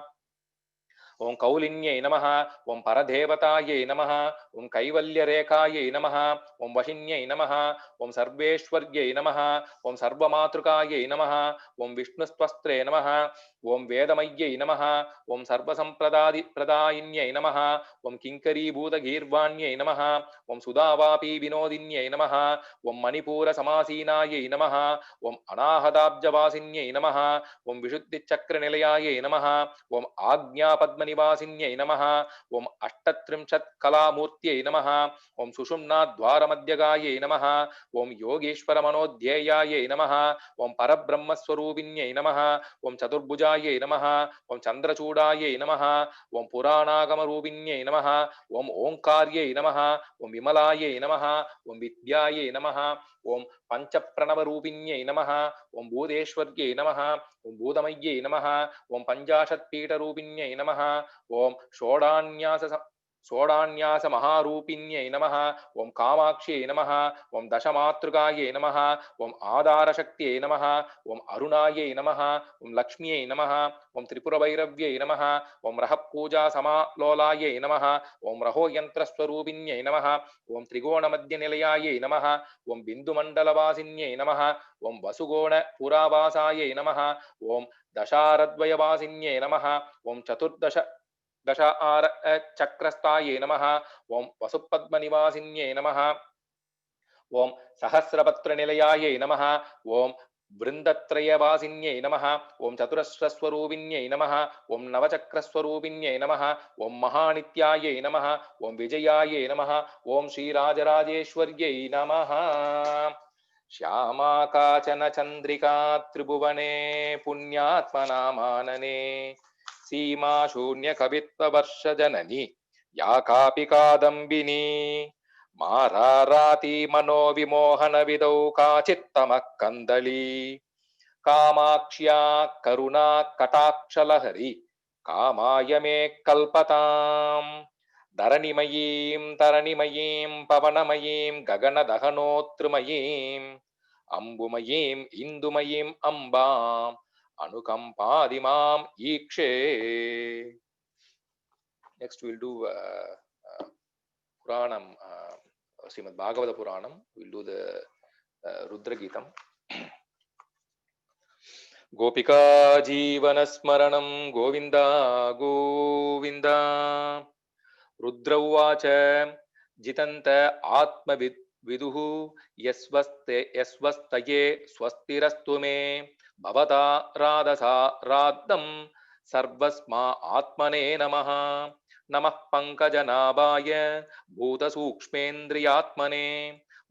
Speaker 1: ஓம் கௌலின்யை நமஹ. ஓம் பரதேவதாயை நமஹ. ஓம் கைவல்யரேகாயை நமஹ. ஓம் வஹின்யை நமஹ. ஓம் சர்வேஸ்வர்யை நமஹ. ஓம் சர்வமாத்ருகாயை நமஹ. ஓம் விஷ்ணுஸ்வஸ்திரே நமஹ. ஓம் வேதமய்யை நமஹ. ஓம் சர்வசம்பிரதாயின்யை நமஹ. ஓம் கிங்கரீபூதகீர்வாண்யை நமஹ. ஓம் சுதாவாபி வினோதின்யை நமஹ. ஓம் மணிபூர சமாசீனாயை நமஹ. ஓம் அநாஹதாப்ஜவாசின்யை நமஹ. ஓம் விசுத்திச்சக்கரநிலையாயை நமஹ. ஓம் ஆக்ஞாபத்மநிவாசின்யை நமஹ. ஓம் அஷ்டத்ரிம்சத் கலாமூர்த்தியை நமஹ. ஓம் சுஷும்னாத்வாரமத்யகாயை நமஹ. ஓம் யோகீஸ்வர மனோத்யேயாயை நமஹ. ஓம் பரபிரம்மஸ்வரூபிண்யை நமஹ. ஓம் சதுர்புஜாயை நமஹ. ஓம் சந்திரசூடாயை நமஹ. ஓம் புராணாகமரூபிண்யை நமஹ. ஓம் ஓங்கார்யை நமஹ. ஓம் விமலாயை நமஹ. ஓம் வித்யாயை நமஹ. ஓம் பஞ்சப்பிரணவரூபிண்யை நமஹ. ஓம் பூதேஸ்வர்யை நமஹ. ஓம் பூதமய்யை நமஹ. ஓம் பஞ்சாஷத்பீடரூபிண்யை நமஹ. ஓம் ஷோடான்யாச மகாரூபிண்யை நமஹ. ஓம் காமாட்சியை நமஹ. ஓம் தசமாத்ருகாயை நமஹ. ஓம் ஆதாரசக்தியை நமஹ. ஓம் அருணாயை நமஹ. ஓம் லக்ஷ்மியை நமஹ. ஓம் திரிபுரபைரவ்யை நமஹ. ஓம் ரஹப்பூஜா சமாலோலாயை நமஹ. ஓம் ரஹோயந்திரஸ்வரூபிண்யை நமஹ. ஓம் திரிகோணமத்தியநிலையாயை நமஹ. ஓம் பிந்துமண்டலவாசின்யை நமஹ. ஓம் வசுகோண புராவாசாயை நமஹ. ஓம் தசாரத்வயவாசின்யை நமஹ. ஓம் சக்ரஸ்தாயை நமஹ. ஓம் வசுப்பத்மநிவாசின்யை நமஹ. ஓம் சஹசிரபத்ரநிலையாயை நமஹ. ஓம் விருந்தத்ரயவாசின்யை நமஹ. ஓம் சதுரஸ்வஸ்வரூபிண்யை நமஹ. ஓம் நவசக்ரஸ்வரூபிண்யை நமஹ. ஓம் மகாநித்யாயை நமஹ. ஓம் விஜயாயை நமஹ. ஓம் ஸ்ரீராஜராஜேஸ்வர்யை நமஹ. श्यामा काचन चंद्रिका त्रिभुवने पुण्यात्मनामानने सीमा शून्य कवित्ववर्ष जननी या कापि कादम्बिनी माराराति मनोविमोहन विदौ काचित्तमः कन्दली कामाक्ष्या करुणा कटाक्षलहरी कामाय मे कल्पताम् தரணிமயீம் பவனமயீம் ககனதகனோத்ருமயீம் அம்புமயீம் இந்துமயீம் அம்பாம் அனுகம்பாதிமாம் ஈக்ஷே. Next we'll do Puranam, Srimad Bhagavata Puranam. We'll do the Rudra Geetam. Gopika Jeevana Smaranam Govinda Govinda. Rudra उवाच जितन्त आत्मविद् विदुः यस्वस्तये स्वस्तिरस्तु मे भवता राधसा राद्धं सर्वस्मा आत्मने नमः नमः पंकजनाभाय भूतसूक्ष्मेन्द्रियात्मने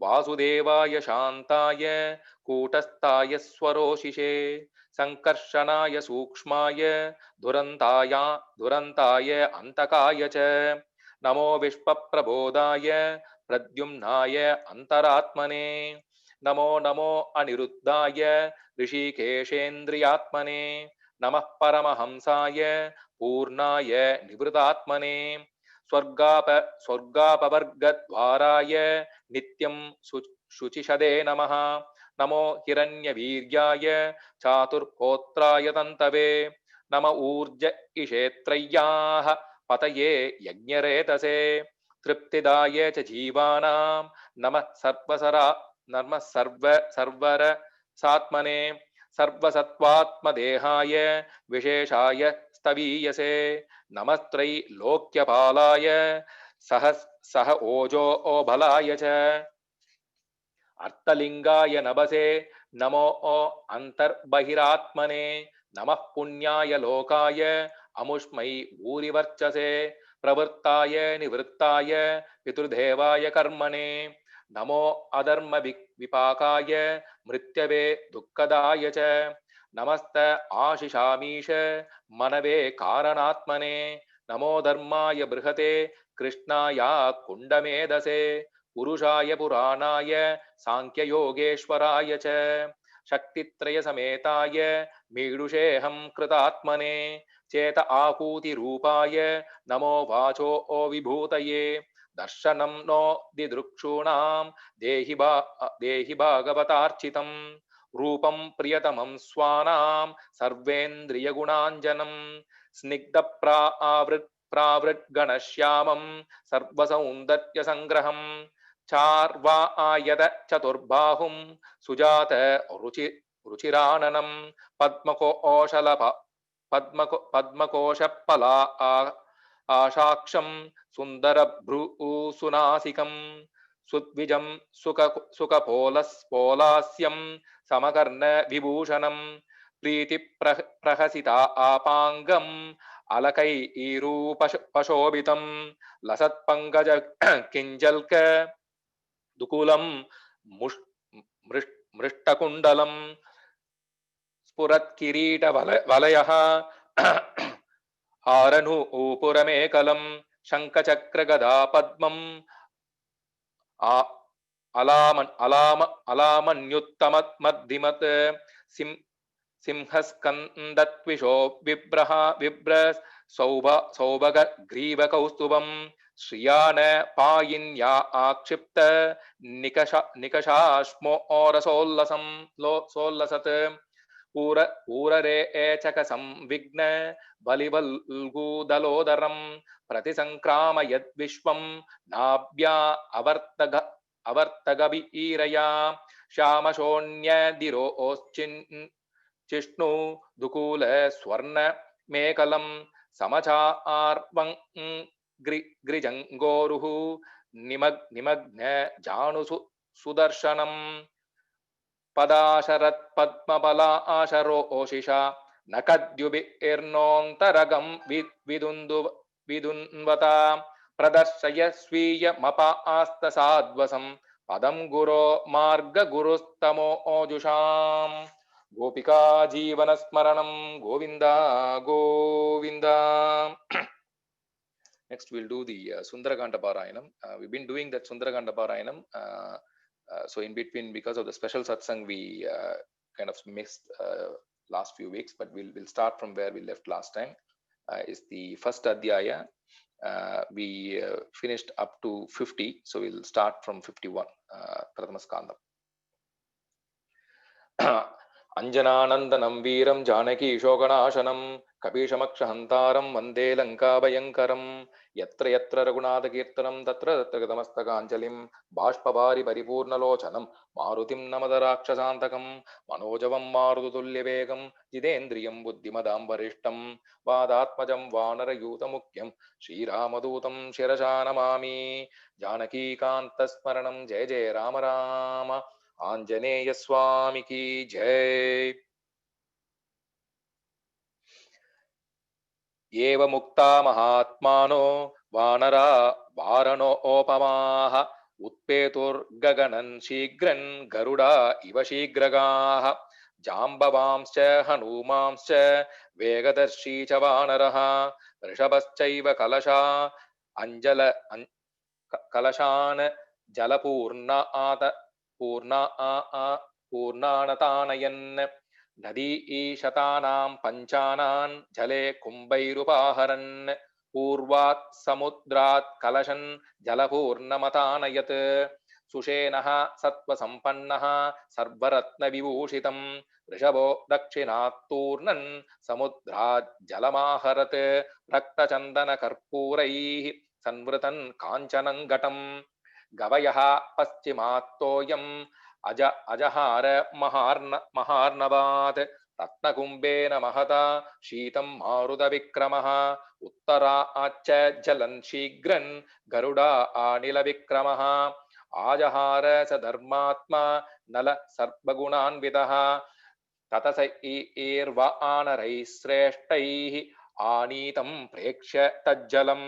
Speaker 1: वासुदेवाय शान्ताय कूटस्थाय स्वरोषिषे संकर्षणाय सूक्ष्माय दुरन्ताय अन्तकाय च नमो विश्वप्रबोधाय प्रद्युम्नाय अन्तरात्मने नमो नमो अनिरुद्धाय ऋषिकेशेन्द्रियात्मने नमः परमहंसाय पूर्णाय निवृतात्मने स्वर्गापवर्गद्वाराय नित्यं शुचिषदे नमः नमो हिरण्यवीर्याय चातुर्होत्राय तन्तवे नम ऊर्ज इषेत्रय्याः पतये यज्ञरेतसे तृप्तिदाय च जीवानां नमः सर्वर सात्मने सर्वसत्त्वात्मदेहाय विशेषाय स्तवीयसे नमस्त्रै लोक्यपालाय सह ओजो बलाय च अर्थलिंगाय नभसे नमो अंतर्बहिरात्मने नमः पुण्याय लोकाय अमुष्मै भूरिवर्चसे प्रवृत्ताय निवृत्ताय पितृदेवाय कर्मणे नमो अधर्म विपाकाय मृत्यवे दुःखदाय च नमस्त आशिषामीश मनवे कारणात्मने नमो धर्माय बृहते कृष्णाय कुण्डमेधसे पुरुषाय पुराणाय सांख्ययोगेश्वराय च शक्तित्रय समेताय मीडुषेऽहं कृतात्मने चेत आकूति रूपाय नमो वाचो ओ विभूतये दर्शनं नो दिदृक्षूणां देहि भागवतार्चितं रूपं प्रियतमं स्वानां सर्वेन्द्रियगुणाञ्जनं स्निग्ध प्रावृद्गणश्यामं सर्वसौन्दर्यसङ्ग्रहम् चार्वायत चतुर्बाहुं सुजात रुचिराननं पद्मकोशपला आशाक्षं सुन्दरभ्रूसुनासिकं सुद्विजं सुखपोलास्यं समकर्ण विभूषणं प्रीतिप्रहसिता आपाङ्गम् अलकैरूपशोभितं लसत्पङ्कज किञ्जल्क दुकूलं मृष्टकुण्डलं स्फुरत्किरीटवलयः हारनूपुरमेकलं शङ्खचक्रगदा पद्मम् अलामन्युत्तमद्धिमत् सिंहस्कन्दत्विषो बिभ्र सौभगग्रीवकौस्तुभं श्रियान पायिन्या आक्षिप्त निकषाश्मोरसोल्लसं सोल्लसत् पूररे एचकसंविघ्न बलिवल्गूदलोदरं प्रतिसङ्क्रामयद्विश्वं नाभ्या अवर्तगभीरया श्यामशोण्यदिरोश्चिष्णु दुकूल स्वर्ण मेकलं समचार्वं ग्रिजङ्गोरुः निमग्न जानुसु सुदर्शनम् पदाशरत् पद्मबला आशरोशिषा नकद्युभिर्नोऽन्तरगं विदुन्वता प्रदर्शय स्वीयमपास्तसाद्वसं पदं गुरो मार्गगुरुस्तमो ओजुषाम् गोपिका जीवनस्मरणं Govind Govind. Next we'll do the Sundarakanda Parayanam. We've been doing that Sundarakanda Parayanam. So in between, because of the special satsang, we kind of missed last few weeks, but we'll start from where we left last time. Is the first adhyaya. We finished up to 50, so we'll start from 51. Prathama skandam. अंजनानंदनं वीरं Janaki शोकनाशनं कपीशमक्षहन्तारं वन्दे लङ्काभयङ्करं यत्र यत्र रघुनाथकीर्तनं तत्र तत्र गतमस्तकाञ्जलिं बाष्पवारि परिपूर्णलोचनं मारुतिं नमद राक्षसान्तकं मनोजवं मारुततुल्यवेगं जितेन्द्रियं बुद्धिमदां वरिष्ठं वादात्मजं वानरयूतमुख्यं श्रीरामदूतं शिरसा नमामि जानकीकान्तस्मरणं जय जय राम राम आंजनेय स्वामी की जय। एव मुक्ता महात्मानो वानरा वारणोपमाः उत्पेतुर्गगनन् शीघ्रन् गरुडा इव शीघ्रगाः जाम्बवांश्च हनूमांश्च वेगदर्शी च वानरः ऋषभश्चैव कलशा अञ्जल कलशान् जलपूर्णात पूर्णानतानयन् नदी ईशतानां पञ्चानान् जले कुम्भैरुपाहरन् पूर्वात् समुद्रात् कलशन् जलपूर्णमतानयत् सुषेणः सत्त्वसम्पन्नः सर्वरत्नविभूषितं ऋषभो दक्षिणात् तूर्णन् समुद्रात् जलमाहरत् रक्तचन्दनकर्पूरैः संवृतन् काञ्चनं घटम् गवयः पश्चिमात्तोऽयम् अजहार महार्णवात् रत्नकुम्भेन महता शीतं मारुतविक्रमः उत्तराच्च जलन् शीघ्रन् गरुडा अनिलविक्रमः आजहार स धर्मात्मा नल सर्वगुणान्वितः ततस ईर्वानरैः श्रेष्ठैः आनीतं प्रेक्ष्य तज्जलम्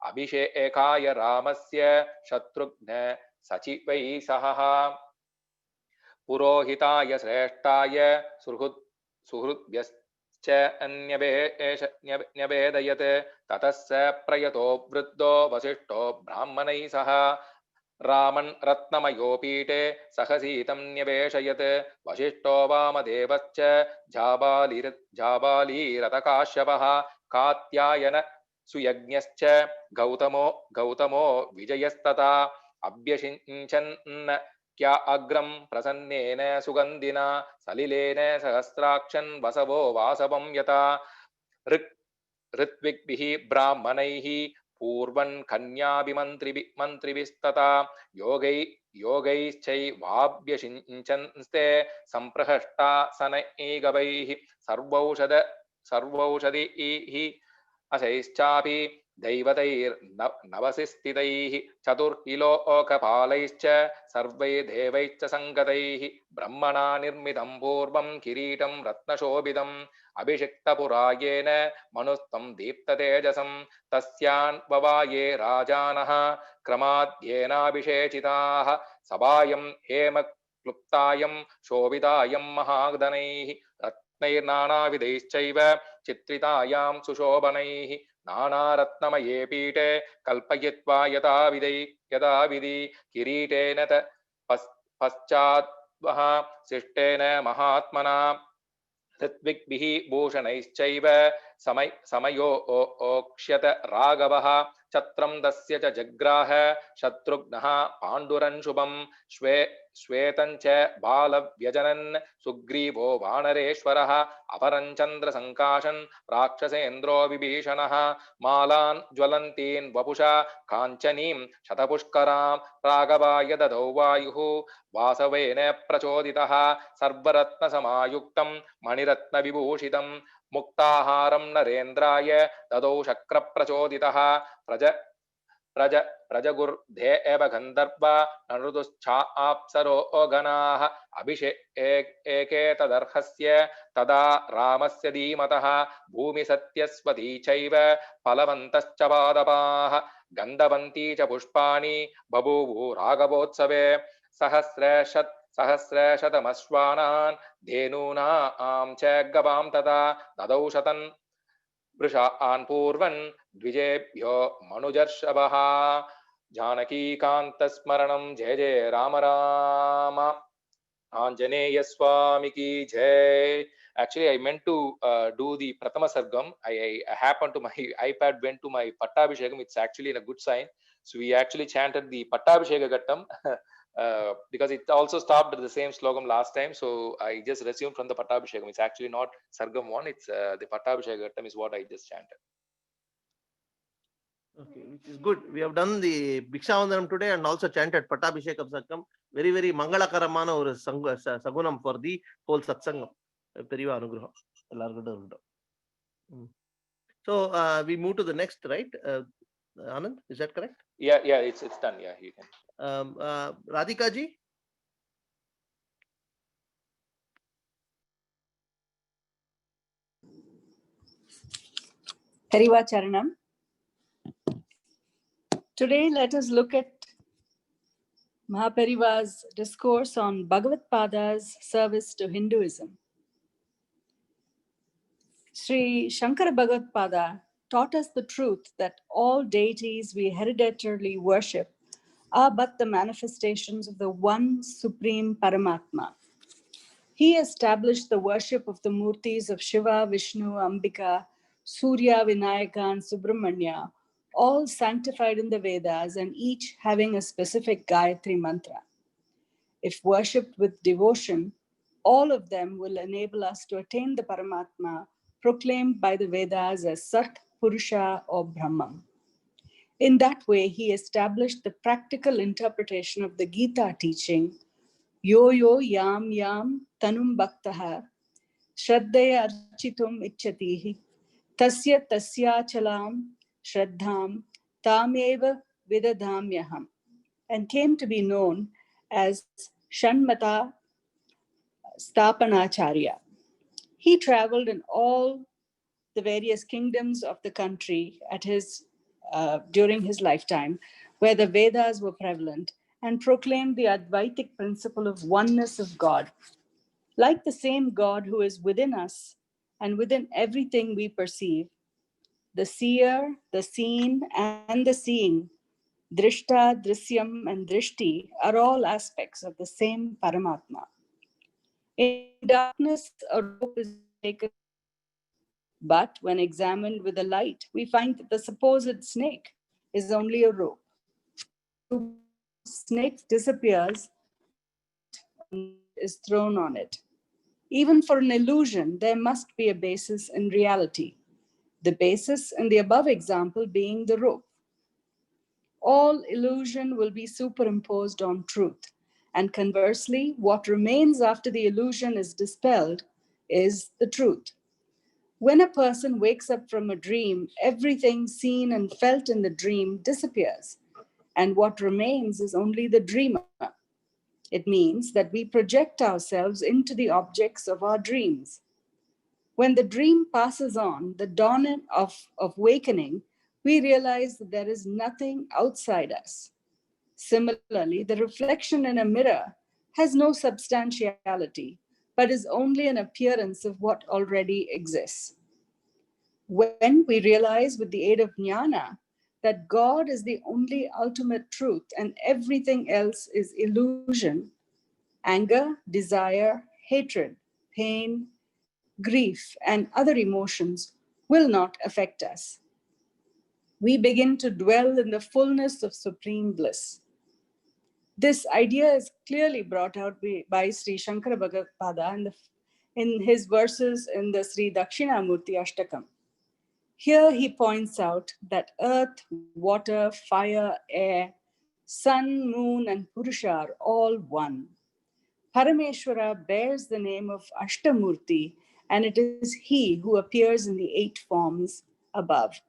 Speaker 1: अभिषेकाय रामस्य शत्रुघ्न सचिवैः सह पुरोहिताय श्रेष्ठाय सुहृद्भ्यश्च न्यवेदयत् ततः स प्रयतो वृद्धो वसिष्ठो ब्राह्मणैः सह रामन् रत्नमयोपीठे सहसीतं न्यवेशयत् वसिष्ठो वामदेवश्च जाबालीरथकाश्यपः कात्यायन सुयज्ञश्च गौतमो विजयस्तथा अभ्यषिञ्चन् क्या अग्रं प्रसन्नेन सुगन्धिना सलिलेन सहस्राक्षन् वसवो वासवं यथा ऋत्विग्भिः ब्राह्मणैः पूर्वन् कन्याभिमन्त्रिभिस्तथा योगैश्चैवाभ्यषिञ्चन्स्ते सम्प्रहष्टासनैगवैः सर्वौषधीः अशैश्चापि दैवतैर्नवसिस्थितैः चतुर्किलोकपालैश्च सर्वै देवैश्च सङ्गतैः ब्रह्मणा निर्मितं पूर्वं किरीटं रत्नशोभितम् अभिषिक्तपुरायेन मनुस्तं दीप्ततेजसं तस्यान्ववाये राजानः क्रमाद्येनाभिषेचिताः सभायं हेमक्लुप्तायं शोभितायं महागणैः रत्नैर्नानाविधैश्चैव चित्रितायां सुशोभनैः नानारत्नमये पीठे कल्पयित्वा यथाविधि किरीटेन पश्चाद्वः शिष्टेन महात्मना ऋत्विग्भिः भूषणैश्चैव समयोक्ष्यत राघवः छत्रं तस्य च जग्राह शत्रुघ्नः पाण्डुरन् शुभं श्वेतं च बालव्यजनन् सुग्रीवो वानरेश्वरः अपरं चन्द्रसङ्काशन् राक्षसेन्द्रो विभीषणः मालान् ज्वलन्तीन् वपुषा काञ्चनीं शतपुष्करां राघवाय ददौ वायुः वासवेन प्रचोदितः सर्वरत्नसमायुक्तं मणिरत्नविभूषितं मुक्ताहारं नरेन्द्राय ददौ शक्रप्रचोदितः प्रजगुर्धे एव गन्धर्वा नृतुश्चाप्सरो गणाः अभिषेके तदर्हस्य तदा रामस्य धीमतः भूमिसत्यस्वती चैव फलवन्तश्च पादपाः गन्धवन्ती च पुष्पाणि बभूवु राघवोत्सवे सहस्रशतमश्वानान् धेनूनां च गवां तथा ददौ शतन् वृषान् पूर्वन् द्विजेभ्यो मनुजर्षभः जानकीकान्तस्मरणं जय जय राम राम आंजनेय स्वामी की जय. Actually, I meant to do the Pratama Sargam. I happened to my iPad went to my Pattabhishekam. It's actually a good sign. So we actually chanted the Pattabhisheka Gattam. because it also stopped at the same slogam last time. So I just resumed from the Pattabhishekam. It's actually not Sargam 1, it's the Pattabhishekam is what I just chanted.
Speaker 2: Okay, which is good. We have done the Bhikshavandanam today and also chanted Pattabhishekam Satsangam. Very, very Mangalakaramana or Sagunam for the whole Satsangam. Periva Anugraha. So we move to the next, right? Anand, is that correct?
Speaker 1: Yeah, it's done. Yeah, you can.
Speaker 2: Radhika ji?
Speaker 3: Hariva Charanam. Today, let us look at Mahapariva's discourse on Bhagavad Pada's service to Hinduism. Sri Shankara Bhagavad Pada taught us the truth that all deities we hereditarily worship are but the manifestations of the one supreme Paramatma. He established the worship of the murtis of Shiva, Vishnu, Ambika, Surya, Vinayaka, and Subramanya, all sanctified in the Vedas and each having a specific Gayatri mantra. If worshipped with devotion, all of them will enable us to attain the Paramatma proclaimed by the Vedas as Sat, Purusha, or Brahman. In that way, he established the practical interpretation of the Gita teaching, Yo yo yam yam tanum bhaktaha, Shraddhaya architum ichchatihi, Tasya tasya chalam, Shraddham, Tameva vidadhamyaham, and came to be known as Shanmata Stapanacharya. He traveled in all the various kingdoms of the country during his lifetime, where the Vedas were prevalent, and proclaimed the Advaitic principle of oneness of God. Like the same God who is within us and within everything we perceive, the seer, the seen, and the seeing, Drishta, Drishyam, and Drishti are all aspects of the same Paramatma. In darkness, a rope is taken, but when examined with a light, we find that the supposed snake is only a rope. The snake disappears when is thrown on it. Even for an illusion, there must be a basis in reality. The basis in the above example being the rope. All illusion will be superimposed on truth. And conversely, what remains after the illusion is dispelled is the truth. When a person wakes up from a dream, everything seen and felt in the dream disappears, and what remains is only the dreamer. It means that we project ourselves into the objects of our dreams. When the dream passes on, the dawn of awakening, we realize that there is nothing outside us. Similarly, the reflection in a mirror has no substantiality, but is only an appearance of what already exists. When we realize with the aid of jnana that God is the only ultimate truth and everything else is illusion, anger, desire, hatred, pain, grief, and other emotions will not affect us. We begin to dwell in the fullness of supreme bliss. This idea is clearly brought out by Sri Shankara Bhagavad Pada in his verses in the Sri Dakshinamurti Ashtakam. Here he points out that earth, water, fire, air, sun, moon, and Purusha are all one. Parameshwara bears the name of Ashtamurti, and it is he who appears in the 8 forms above.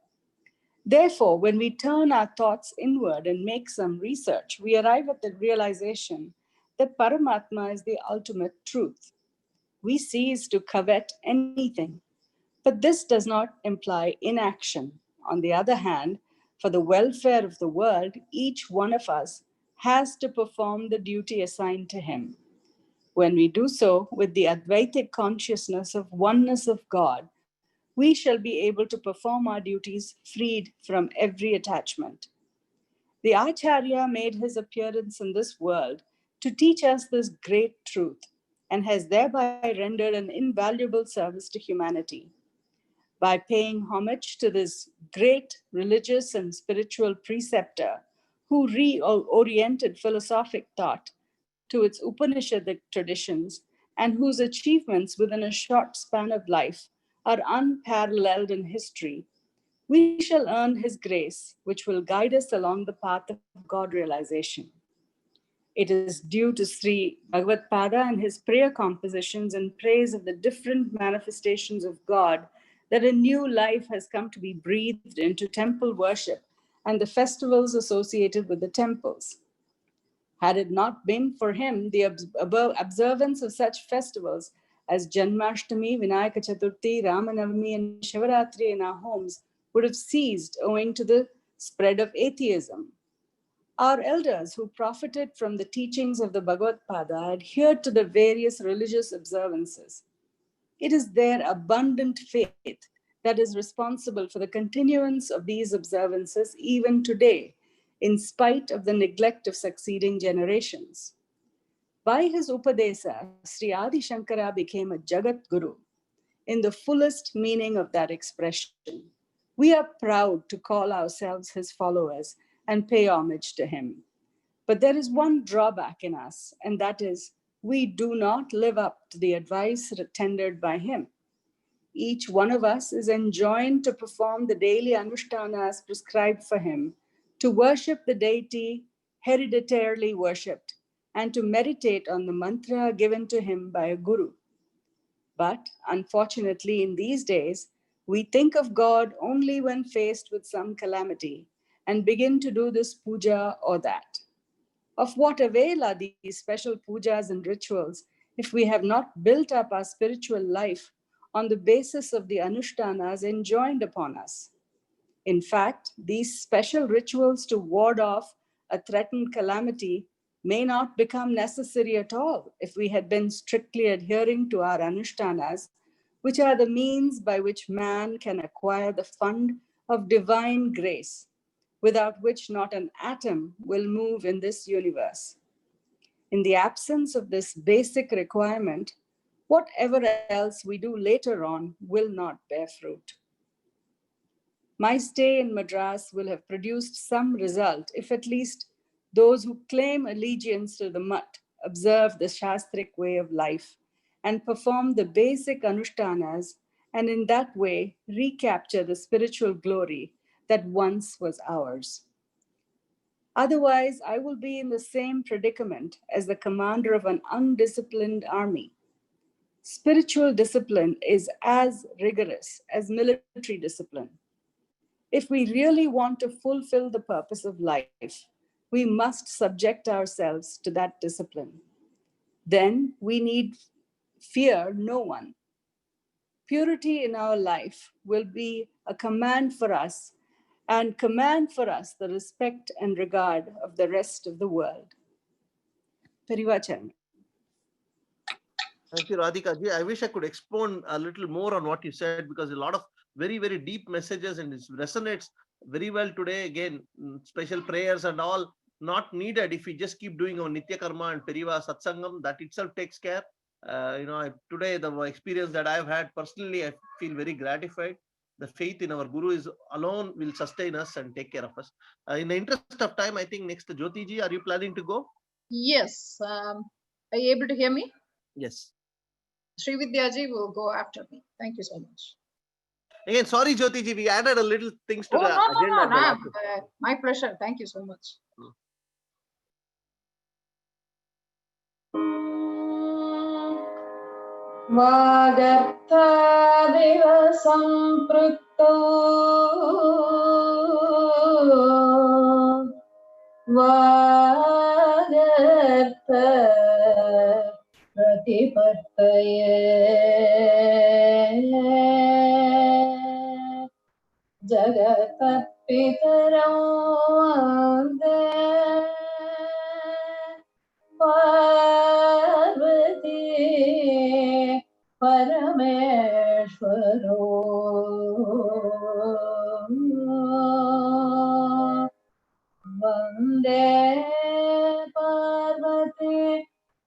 Speaker 3: Therefore, when we turn our thoughts inward and make some research, we arrive at the realization that Paramatma is the ultimate truth. We cease to covet anything, but this does not imply inaction. On the other hand, for the welfare of the world, each one of us has to perform the duty assigned to him. When we do so with the Advaitic consciousness of oneness of God, we shall be able to perform our duties freed from every attachment. The Acharya made his appearance in this world to teach us this great truth and has thereby rendered an invaluable service to humanity. By paying homage to this great religious and spiritual preceptor who reoriented philosophic thought to its Upanishadic traditions, and whose achievements within a short span of life are unparalleled in history, we shall earn his grace, which will guide us along the path of God realization. It is due to Sri Bhagavad Pada and his prayer compositions in praise of the different manifestations of God that a new life has come to be breathed into temple worship and the festivals associated with the temples. Had it not been for him, the observance of such festivals as Janmashtami, Vinayaka Chaturthi, Ramanavami, and Shivaratri in our homes would have ceased owing to the spread of atheism. Our elders who profited from the teachings of the Bhagavad Pada adhered to the various religious observances. It is their abundant faith that is responsible for the continuance of these observances even today, in spite of the neglect of succeeding generations. By his Upadesa, Sri Adi Shankara became a Jagat Guru in the fullest meaning of that expression. We are proud to call ourselves his followers and pay homage to him. But there is one drawback in us, and that is we do not live up to the advice tendered by him. Each one of us is enjoined to perform the daily anushtanas prescribed for him, to worship the deity hereditarily worshipped, and to meditate on the mantra given to him by a guru. But unfortunately, in these days, we think of God only when faced with some calamity and begin to do this puja or that. Of what avail are these special pujas and rituals if we have not built up our spiritual life on the basis of the anushtanas enjoined upon us? In fact, these special rituals to ward off a threatened calamity may not become necessary at all if we had been strictly adhering to our anushtanas, which are the means by which man can acquire the fund of divine grace, without which not an atom will move in this universe. In the absence of this basic requirement, whatever else we do later on will not bear fruit. My stay in Madras will have produced some result if at least those who claim allegiance to the mutt observe the Shastric way of life and perform the basic anushtanas, and in that way recapture the spiritual glory that once was ours. Otherwise, I will be in the same predicament as the commander of an undisciplined army. Spiritual discipline is as rigorous as military discipline. If we really want to fulfill the purpose of life, we must subject ourselves to that discipline. Then we need fear no one. Purity in our life will be a command for us and command for us the respect and regard of the rest of the world. Perivachan.
Speaker 2: Thank you, Radhika ji. I wish I could expound a little more on what you said, because a lot of very, very deep messages, and it resonates very well today. Again, special prayers and all not needed if we just keep doing our Nitya Karma and Periva Satsangam. That itself takes care. Today, the experience that I've had personally, I feel very gratified. The faith in our Guru is alone will sustain us and take care of us. In the interest of time, I think next, Jyoti ji, are you planning to go?
Speaker 4: Yes. Are you able to hear me?
Speaker 2: Yes.
Speaker 4: Sri Vidyaji will go after me. Thank you so much.
Speaker 2: Again, sorry, Jyoti ji, we added a little things to
Speaker 4: Oh,
Speaker 2: the
Speaker 4: no,
Speaker 2: agenda.
Speaker 4: my pleasure. Thank you so much. Vagarthaviv samprukto Vagartha Pratipattaye Jagatapitaram Vande Parvati Parameshwaro Vande Parvati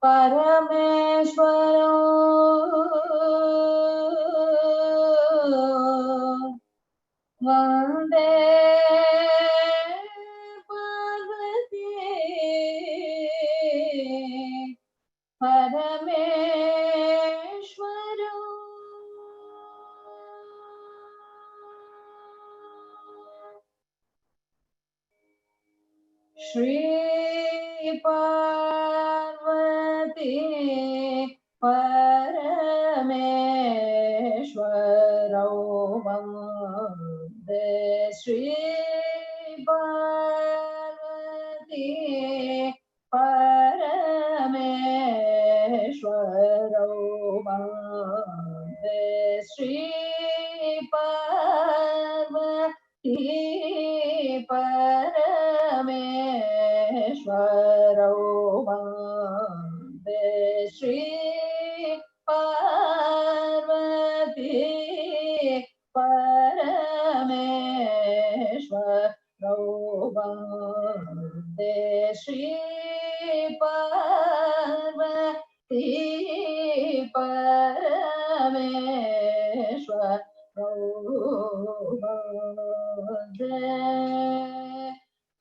Speaker 4: Parameshwaro Vande Parvati Shri Parvati Parameshwarau Vande Shri Parvati Parameshwarau Vande Shri Parvati Parameshwarau Vande Shri Parvati Parameshwarau Vande Shri Parvati Parameshwarau Vande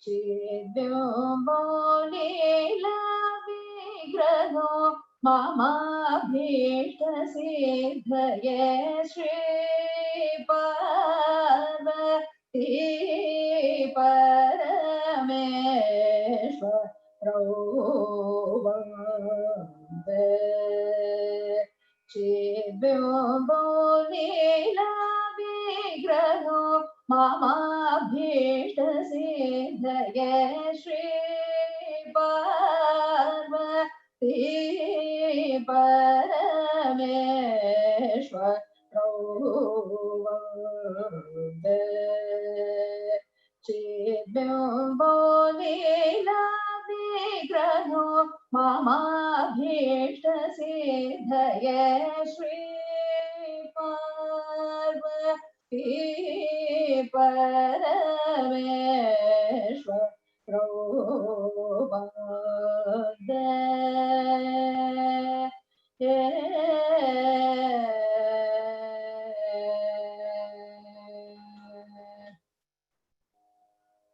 Speaker 4: Chidyambonila Vigraho Mama Bhishta Siddhaye Shri Parvati Parameshwarau Vande Chidyambonila Vigraho Mama Bhishta Siddhaye Shri Parvati Parameshwarau Vande Chidyambonila Vigraho Mama Bhishta Siddhaye Shri Parvati Parameshwarau Vande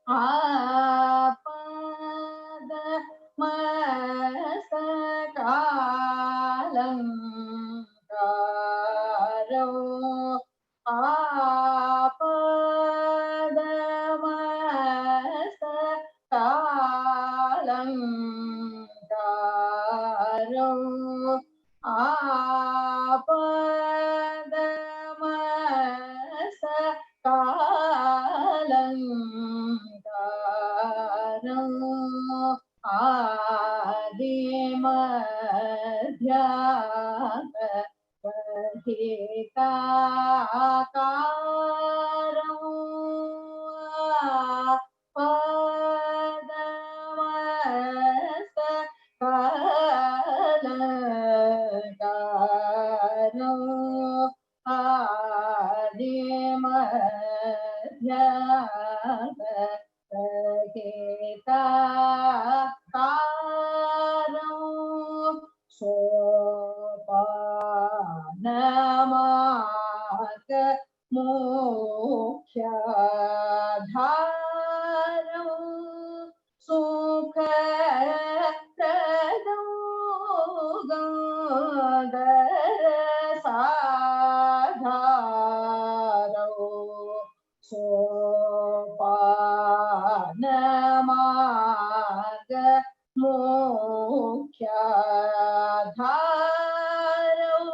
Speaker 4: Apada Mastakalam Karo Apada Mastakalam Karo Apada Mastakalam Adi Madhyaka Rahita Karam Padamasta Kalakaram Adi Madhyaka Rahita Karam Sopanamaka Mukhya Dharam Sukha Pradam Gandhara Sadharam Sopanamaga Mukhya Dharam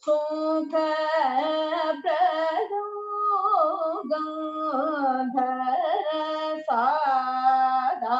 Speaker 4: Sukha Pradam Gandhara Sadharam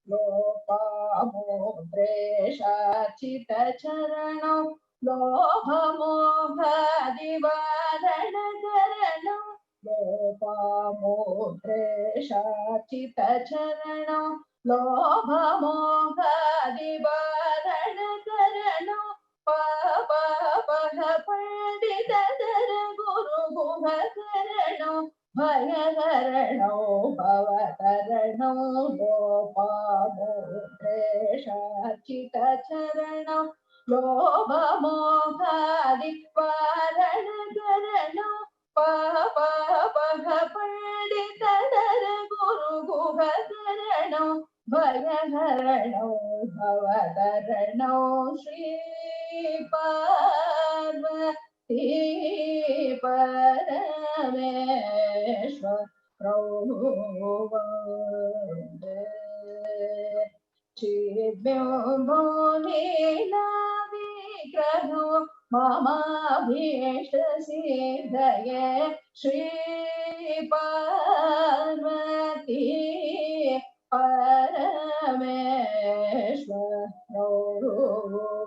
Speaker 4: Lopamudresha Chita Charanam Lohamoha Divarana Karanam Lopamudresha Chita Charanam Lohamoha Divarana Karanam Papa Paha Pandita Dara Guru Guha Karanam Bhaya Karanam Bhavataranam Lopamudresha Chita Charanam Lobha Mohadi Varana Karanam Papa Paha Pandita Dara Guru Guha Karanam Bhaya Karanam Bhavataranam Shri Parvati Parameshwarau प्रौवन्दे चिद्व्योमो लीलाविग्रहो ममाभीष्टसिद्धये Shri Parvati परमेश्वरो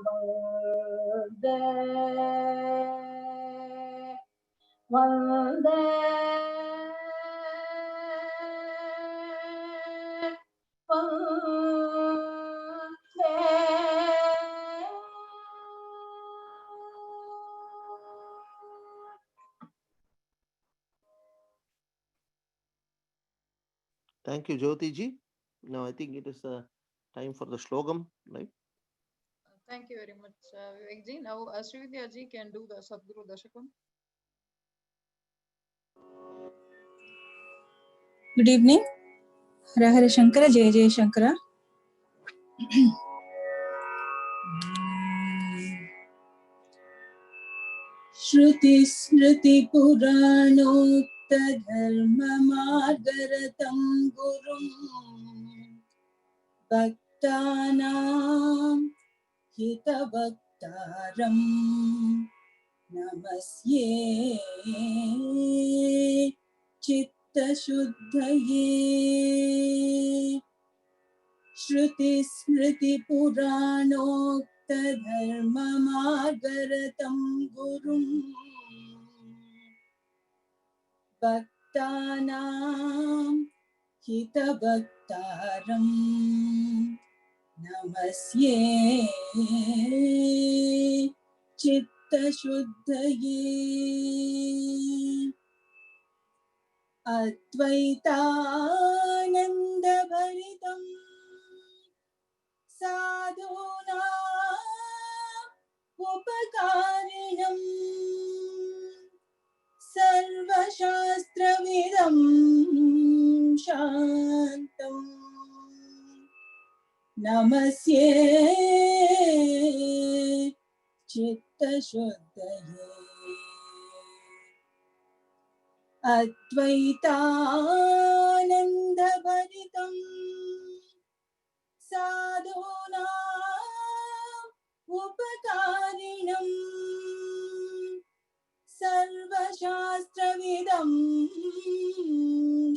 Speaker 4: वन्दे वन्दे
Speaker 2: Thank you, Jyoti ji. Now I think it is time for the slogam, right?
Speaker 4: Thank you very much, Vivek ji. Now, Srividya ji can do the Sadguru Dashakam.
Speaker 3: Good evening. Hara Hara Shankara, Jai Jai Shankara. Shruti Smriti Puranokta Dharma Margaratam Gurum Bhaktanam Hitabhaktaram Namasye Chitta Shuddhaye Shruti Smriti Puranokta Dharma Margaratam Gurum Bhaktanam Hitabhaktaram Namasye Chitta Shuddhaye Advaitananda Bharitam Sadhuna Upakarinam Sarvashastravidam Shantam Namasye Chitta Shuddhaye Advaitananda Bharitam Sadhuna Upakarinam Sarvashastravidam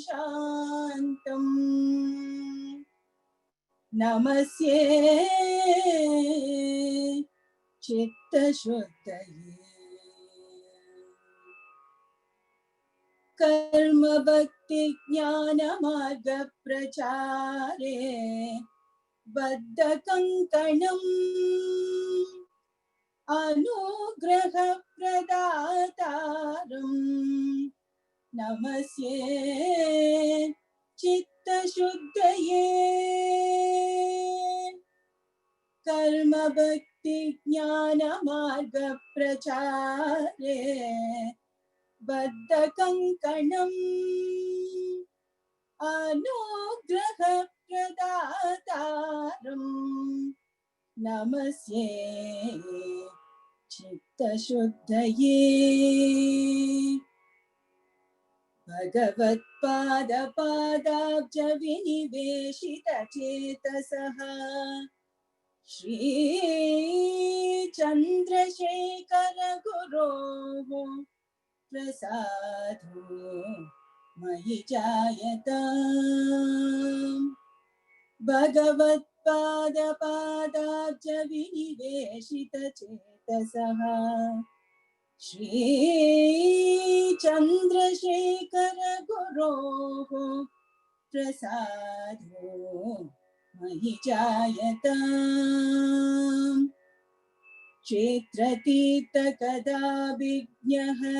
Speaker 3: Shantam Namasye Chitta Shuddhaye Karma Bhakti Jnana Marga Prachare Baddha Kankanam Anugraha Pradataram Namasye Chitta Shuddhaye Karma Bhakti Jnana Marga Prachare Baddha Kankanam Anugraha Pradataram Namasye Chitta Shuddhaye Bhagavat Pada Padabja Viniveshita Chetasaha Shri Chandrasekhara Guru Prasado Mayi Jayatam Bhagavat Pada Padabja Viniveshita Chetasaha Shri Chandrasekhara Guru Prasado Mayi Jayatam Kshetratirtha Kadabhijnaha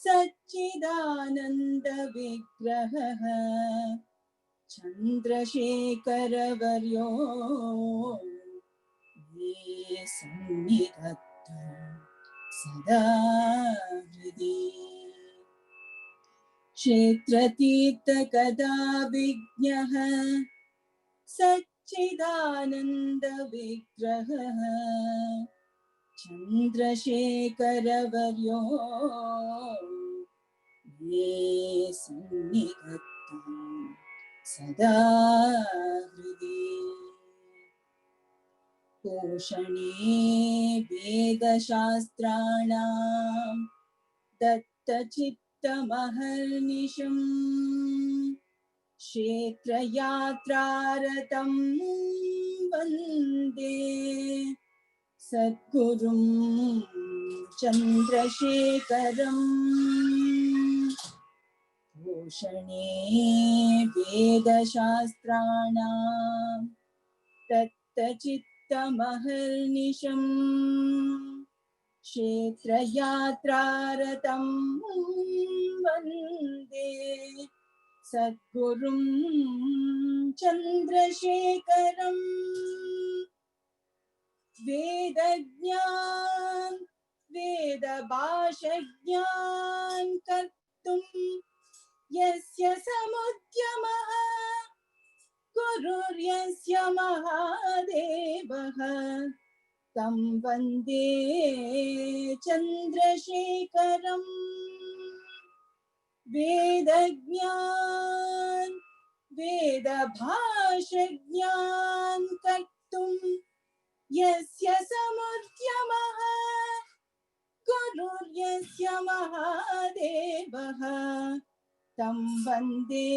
Speaker 3: Satchidananda Vigraha Chandrasekhara Varyo Ye Sannidhatta Sada Hridi Kshetratirtha Kadabhijnaha Satchidananda Vigraha Chandrasekhara Varyo
Speaker 5: ये सन्निधत्तं सदा हृदि पोषणे वेदशास्त्राणां दत्तचित्तमहर्निशम् क्षेत्रयात्रारतं वन्दे सद्गुरुं चन्द्रशेखरम् भूषणे वेदशास्त्राणां तत्तचित्तमहर्निशम् क्षेत्रयात्रारतं वन्दे सद्गुरुं चन्द्रशेखरम् वेदज्ञान वेदभाषज्ञान कर्तुं यस्य समुद्यमः गुरुर्यस्य महादेवः तं वन्दे चन्द्रशेखरम् वेदज्ञान वेदभाषज्ञान कर्तुं यस्य समुद्यमः गुरुर्यस्य महादेवः तं वन्दे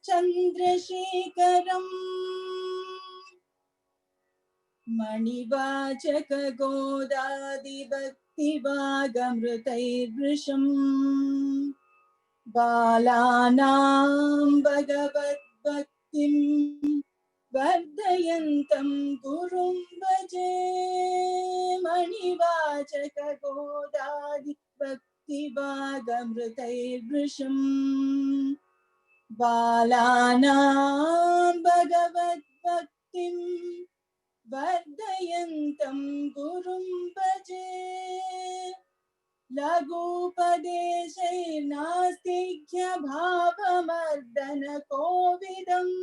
Speaker 5: चन्द्रशेखरम् मणिवाचक गोदादिभक्तिवागमृतैर्वृषम् बालानां भगवद्भक्तिं वर्धयन्तं गुरुं भजे मणिवाचक गोदादिभक्तिवागमृतैर्वृषम् बालानां भगवद्भक्तिं वर्धयन्तं गुरुं भजे लघुपदेशैर्नास्तिक्यभावमर्दन कोविदम्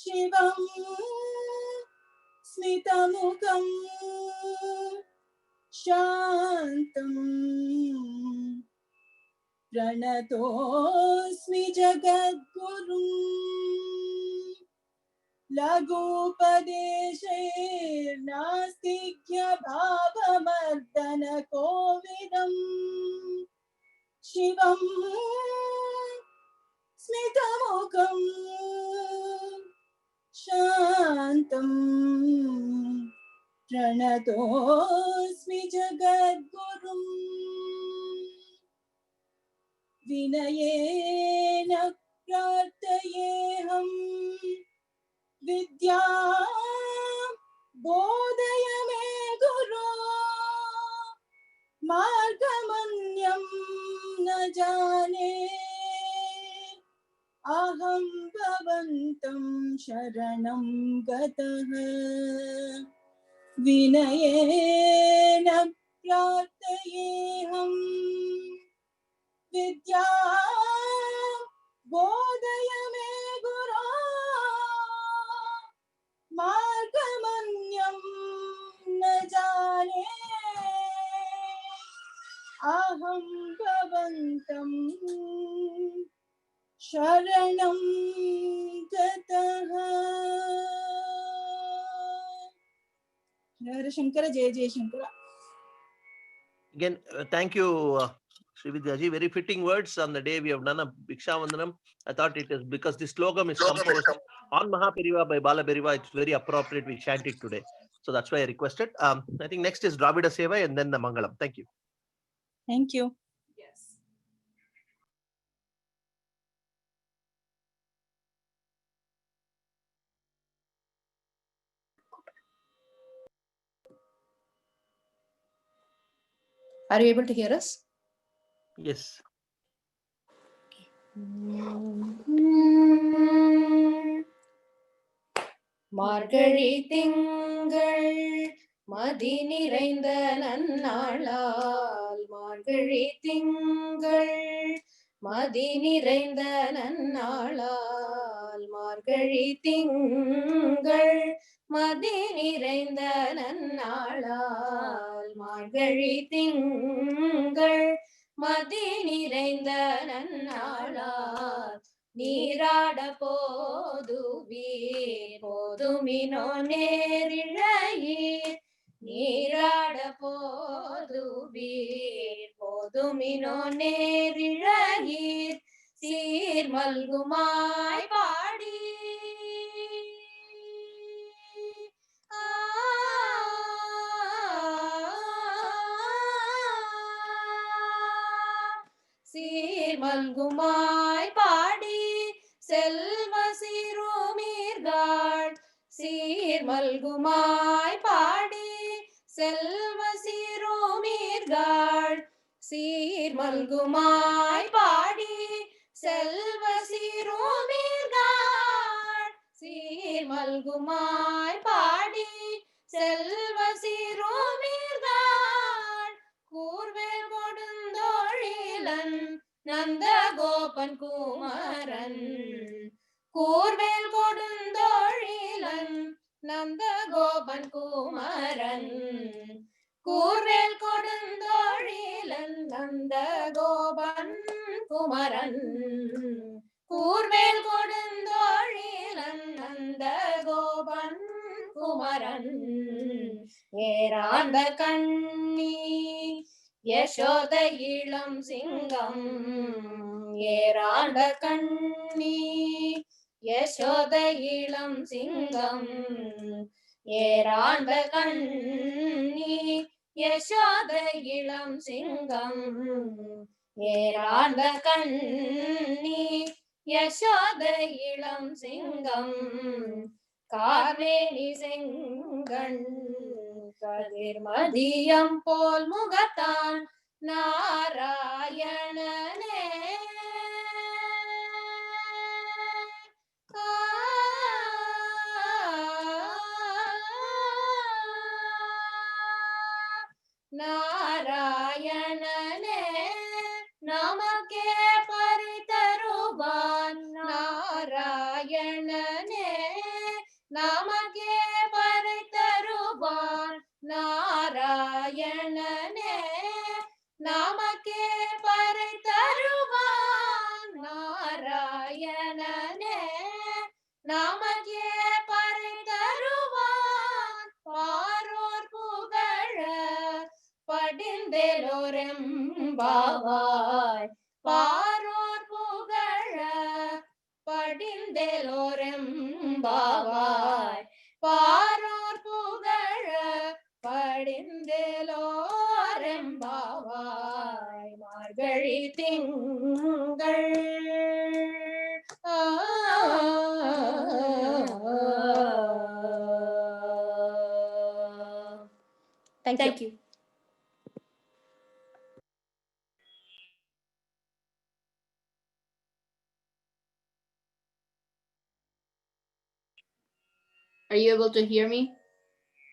Speaker 5: शिवं स्मितमुखं शान्तं प्रणतोऽस्मि जगद्गुरुम् लघुपदेशैर्नास्तिक्यभावमर्दन कोविदम् शिवं स्मितमुखं शान्तं प्रणतोऽस्मि जगद्गुरुम् विनयेन प्रार्थयेऽहं विद्या बोधय मे गुरो मार्गमन्यं न जाने अहं भवन्तं शरणं गतः विनयेन प्रार्थयेऽहं विद्या बोधय मे गुरो मार्गमन्यं न जाने अहं भवन्तं शरणं गतः। हर शंकर जय जय Shankar.
Speaker 2: Again, thank you, Srividyaji. Very fitting words on the day we have done a Bhiksha Vandanam. I thought it is because this slogam is composed on Mahaperiva by Bala Periva. It's very appropriate we chant it today. So that's why I requested. I think next is Dravida Seva and then the Mangalam. Thank you.
Speaker 3: Thank you.
Speaker 5: Yes. Are you able to hear us?
Speaker 2: Yes.
Speaker 5: மார்கழி திங்கள் மதி நிறைந்த நன்னாளால் மார்கழி திங்கள் மதி நிறைந்த நன்னாளால் மார்கழி திங்கள் மதி நிறைந்த நன்னாளால் மார்கழி திங்கள் மதி நிறைந்த நன்னாளால் நீராட போதுவீர் போதுமினோ நேரிழையீர் நீராட போதுவீர் போதுமினோ நேரிழையீர் சீர் மல்குமாய் பாடி சீர் மல்குமாய் பாடி செல்வ சிறுமீர்கள் சீர் மல்குமாய் பாடி செல்வ சிறுமீர்கள் சீர் மல்குமாய் பாடி செல்வ சிறுமீர்கள் சீர் மல்குமாய் பாடி செல்வ சிறுமீர்கள் கூர்வேல் கொடுந்தோழிலன் நந்த கோபன் குமரன் கூர்வேல் கொடுந்தோழிலன் நந்த கோபன் குமரன் கூர்வேல் கொடுந்தோழிலன் நந்த கோபன் குமரன் கூர்வேல் கொடுந்தோழிலன் நந்த கோபன் குமரன் ஏராந்த கண்ணி யசோத இளம் சிங்கம் ஏராந்த கண்ணி யசோத இளம் சிங்கம் ஏராந்த கண்ணி யசோத இளம் சிங்கம் ஏராந்த கண்ணி யசோத இளம் சிங்கம் கார்மேனி செங்கண் கதிர் மதியம் போல் முகத்தான் நாராயணனே நாராயணனே நமக்கே பரிதருவான் நாராயணனே நமக்கே பரிதருவான் நாராயணனே நமக்கே பரிதருவான் நாராயணனே நமக்கே பரிதருவான் பாரோர் புகழ படிந்தெலோரெம்பாவாய் பாரோர் புகழ படிந்தெலோரெம்பாவாய் பாரோர் புகழ படிந்தெலோரெம்பாவாய் மார்கழி திங்கள் Thank you. Are you able to hear me?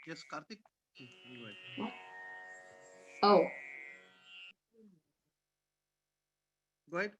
Speaker 2: Yes, Karthik.
Speaker 5: Oh.
Speaker 2: Go ahead.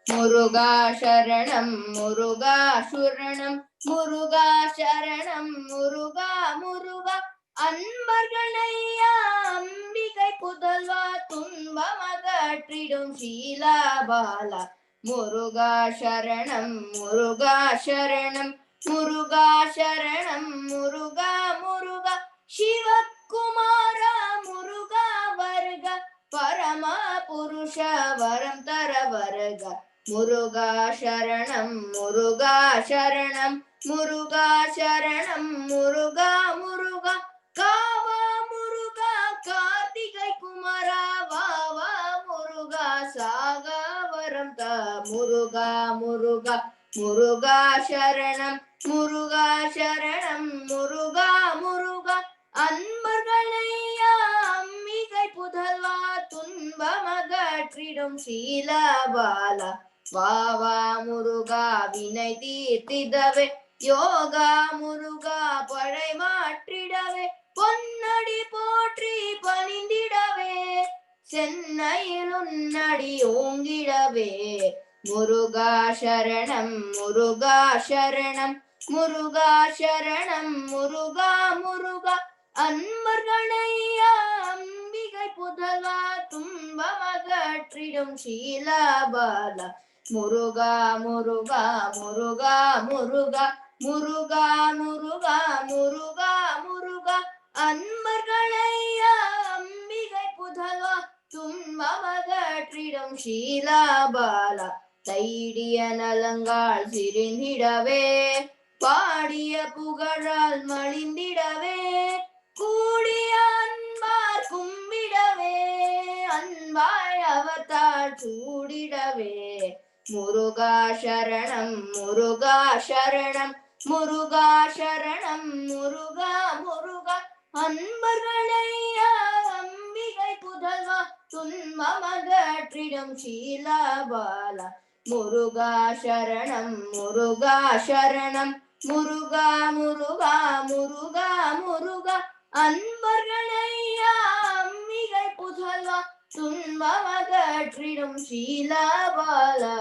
Speaker 5: முருகா சரணம் முருகா சுரணம் முருகா சரணம் முருகா முருகா அன்பர்களையா அம்பிகை புதல்வா துன்பமகற்றிடும் சீலாபாலா முருகா சரணம் முருகா சரணம் முருகா சரணம் முருகா முருகா சிவகுமாரா முருகா வருக பரம புருஷ வரம் தர வருக முருகா சரணம் முருகா சரணம் முருகா சரணம் முருகா முருகா காவா முருகா கார்த்திகை குமரா வாவா முருகா சாக வரம் த முருகா முருகா முருகா சரணம் முருகா சரணம் முருகா முருகா அன்பர்களையா அம்பிகை புதல்வா துன்பமகற்றிடும் சீலபாலா வாவா முருகா வினை தீர்த்திடவே யோகா முருகா படை மாற்றிடவே பொன்னடி போற்றி பணிந்திடவே சென்னையில் உன்னடி ஓங்கிடவே முருகா சரணம் முருகா சரணம் முருகா சரணம் முருகா முருகா அன்பர்களையா அம்பிகை புதல்வா துன்பமகற்றிடும் சீலாபாலா முருகா முருகா முருகா முருகா முருகா முருகா முருகா முருகா அன்பர்களையா அம்பிகை புதல்வா துன்பமகற்றிடும் சீலாபாலா தைடிய நலங்கால் சிரிந்திடவே பாடிய புகழால் மலிந்திடவே கூடிய அன்பார் கும்பிடவே அன்பாய் அவத்தால் சூடிடவே முருகா சரணம் முருகா சரணம் முருகா சரணம் முருகா முருகா அன்பர்களையா அம்பிகை புதல்வா துன்பமகற்றிடும் சீலாபாலா முருகா சரணம் முருகா சரணம் முருகா முருகா முருகா முருகா அன்பர்களையா அம்பிகை புதல்வா துன்பமகற்றிடும் சீலாபாலா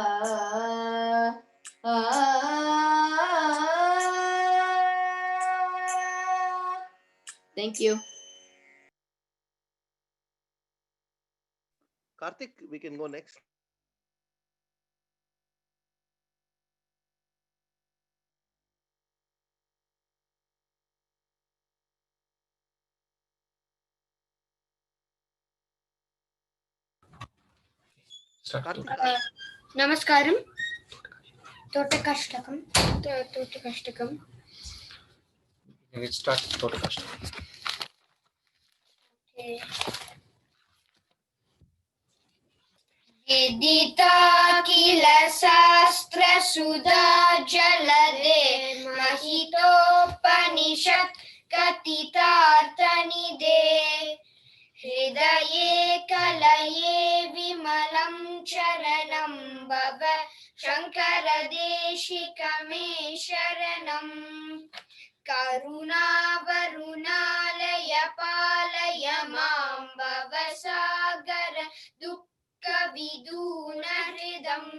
Speaker 5: Thank you.
Speaker 2: Karthik, we can go next.
Speaker 6: నమస్కారం తోటకష్టకం విదితాఖిల శాస్త్ర సుధా జలదే మహితోపనిషత్ కథితార్థనిదే हृदये कलये विमलं चरणं भव शङ्करदेशिकमे शरणम् करुणावरुणालय पालय मां भवसागर दुःखविदूनहृदम्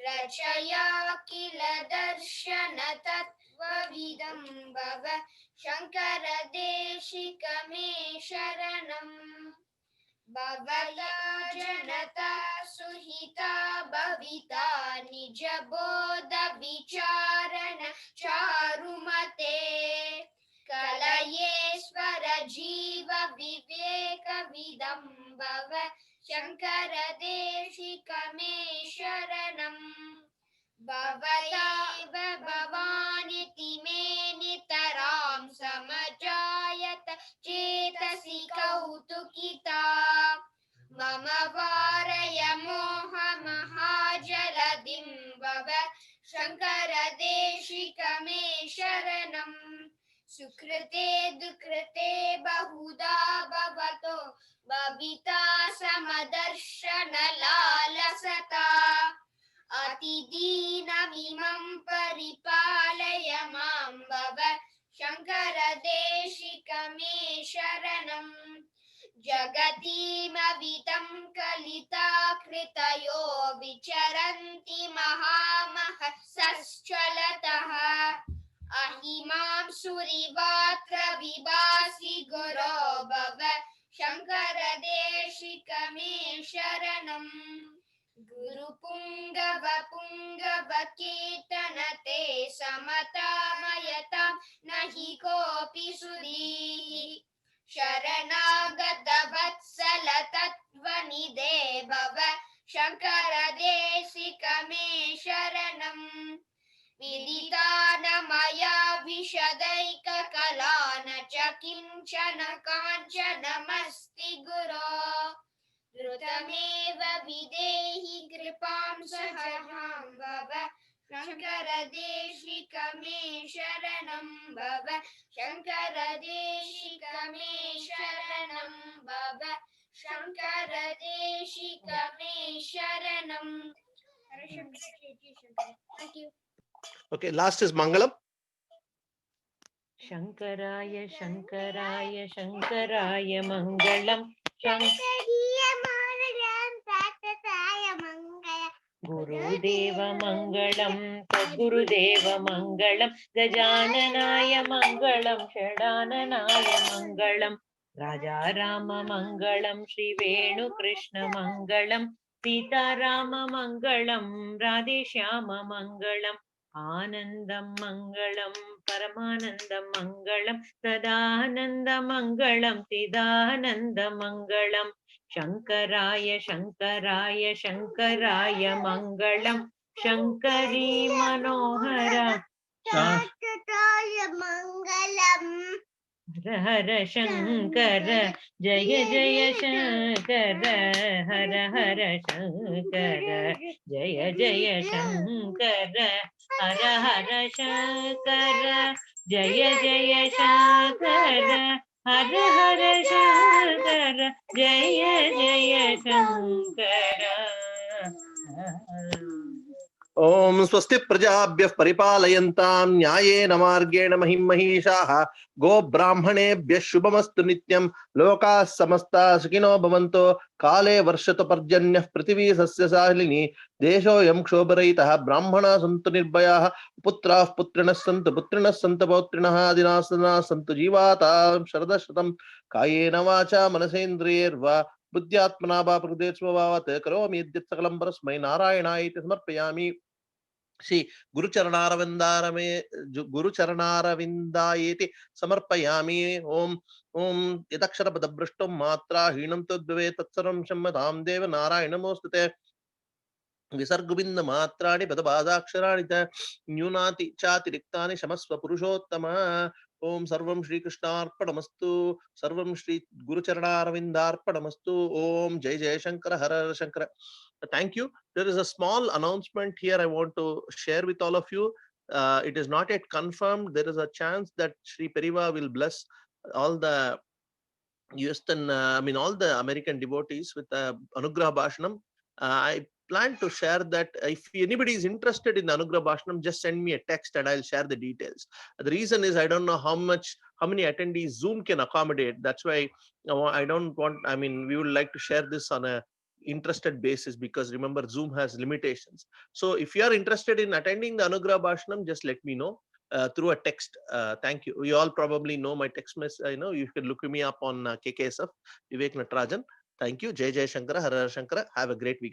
Speaker 6: रचया किल दर्शन तत्त्वविदं भव शङ्करदेशिकमे शरणम् भवता जनता सुहिता भविता निजबोधविचारण चारुमते कलयेश्वर जीव विवेकविदं भव शङ्करदेशिकमे शरणम् भवयैव भवानिति मे नितरां समजायत चेतसि कौतुकिता मम वारय मोहमहाजलधिं भव शङ्करदेशिकमे शरणम् सुकृते दुःकृते बहुधा भवतो भविता समदर्शनलालसता अतिदीनमिमं परिपालय मां भव शङ्करदेशिकमे शरणम् जगतीमवितं कलिता कृतयो विचरन्ति महामहसश्चलतः अहिमां सुरिवात्र विभासि गुरो भव शङ्करदेशिकमे शरणम् गुरुपुङ्गव पुङ्गवकीर्तनते समतामयतां न हि कोऽपि सुधीः शरणागतवत्सल तत्त्वनिधे भव शङ्करदेशिकमे शरणम् विदितान मया विशदैककला न च किञ्चन काञ्चनमस्ति गुरो द्रुतमेव विदेहि कृपां सहजां भव शङ्करदेशिकमे शरणं भव शङ्करदेशिकमे शरणं भव शङ्करदेशिकमे शरणं. Thank you.
Speaker 2: Okay, last is Mangalam.
Speaker 7: शङ्कराय शङ्कराय शङ्कराय मङ्गलम् गुरुदेव मङ्गलं सद्गुरुदेव मङ्गलं गजाननाय मङ्गलं षडाननाय मङ्गलं राजाराम मङ्गलं श्रीवेणुकृष्ण मङ्गलं सीताराम मङ्गलं राधेश्याम मङ्गलम् आनन्दं मङ्गलं परमानन्दं मङ्गलं सदानन्दं मङ्गलं चिदानन्दं मङ्गलं शङ्कराय शङ्कराय शङ्कराय मङ्गलं शङ्करी मनोहर शाश्वताय मङ्गलम् हर हर शङ्कर जय जय शङ्कर हर हर शङ्कर जय जय शङ्कर हर हर शङ्कर जय जय शङ्कर हर हर शङ्कर जय जय शङ्कर
Speaker 2: ओम स्वस्ति प्रजाभ्यः परिपालयन्तां न्यायेन मार्गेण महिं महिषाः गो ब्राह्मणेभ्यः शुभमस्तु नित्यं लोकाः समस्ताः सुखिनो भवन्तु काले वर्षतु पर्जन्यः पृथिवी सस्यशालिनी देशोऽयं क्षोभरहितः ब्राह्मणाः सन्तु निर्भयाः पुत्राः पुत्रिणः सन्तु पौत्रिणः आदिनासनाः सन्तु जीवातां शरदशतं कायेन वाचा मनसेन्द्रियैर्वा बुद्ध्यात्मना वा प्रकृते स्वभावात् करोमि यद्यत् सकलं परस्मै नारायणाय इति समर्पयामि श्री गुरुचरणारविन्दायेति समर्पयामि ओम ओम यदक्षरपदभ्रष्टं मात्रा हीनं तद्भवेत् तत्सर्वं क्षम्यतां देव नारायण नमोस्तुते विसर्गबिंद मात्राणि पदपादाक्षराणि च न्यूनाति चातिरिक्तानि क्षमस्व पुरुषोत्तम ओम सर्वं श्रीकृष्णार्पणमस्तु सर्वं श्री गुरुचरणारविन्दार्पणमस्तु ओम जय जय शंकर हर हर Shankar. Thank you. There is a small announcement here I want to share with all of you. It is not yet confirmed. There is a chance that Sri Periva will bless all the Houston, all the American devotees with Anugraha Bhashanam. I plan to share that. If anybody is interested in the Anugraha Bhashanam, just send me a text and I'll share the details. The reason is I don't know how many attendees Zoom can accommodate. That's why I don't want, we would like to share this on a interested basis, because remember Zoom has limitations. So if you are interested in attending the Anugraha Bhashanam, just let me know through a text. Thank you. You all probably know my text message. You can look me up on KKSF Vivek Natarajan. Thank you. Jai Jai Shankara, Har Har Shankara. Have a great weekend.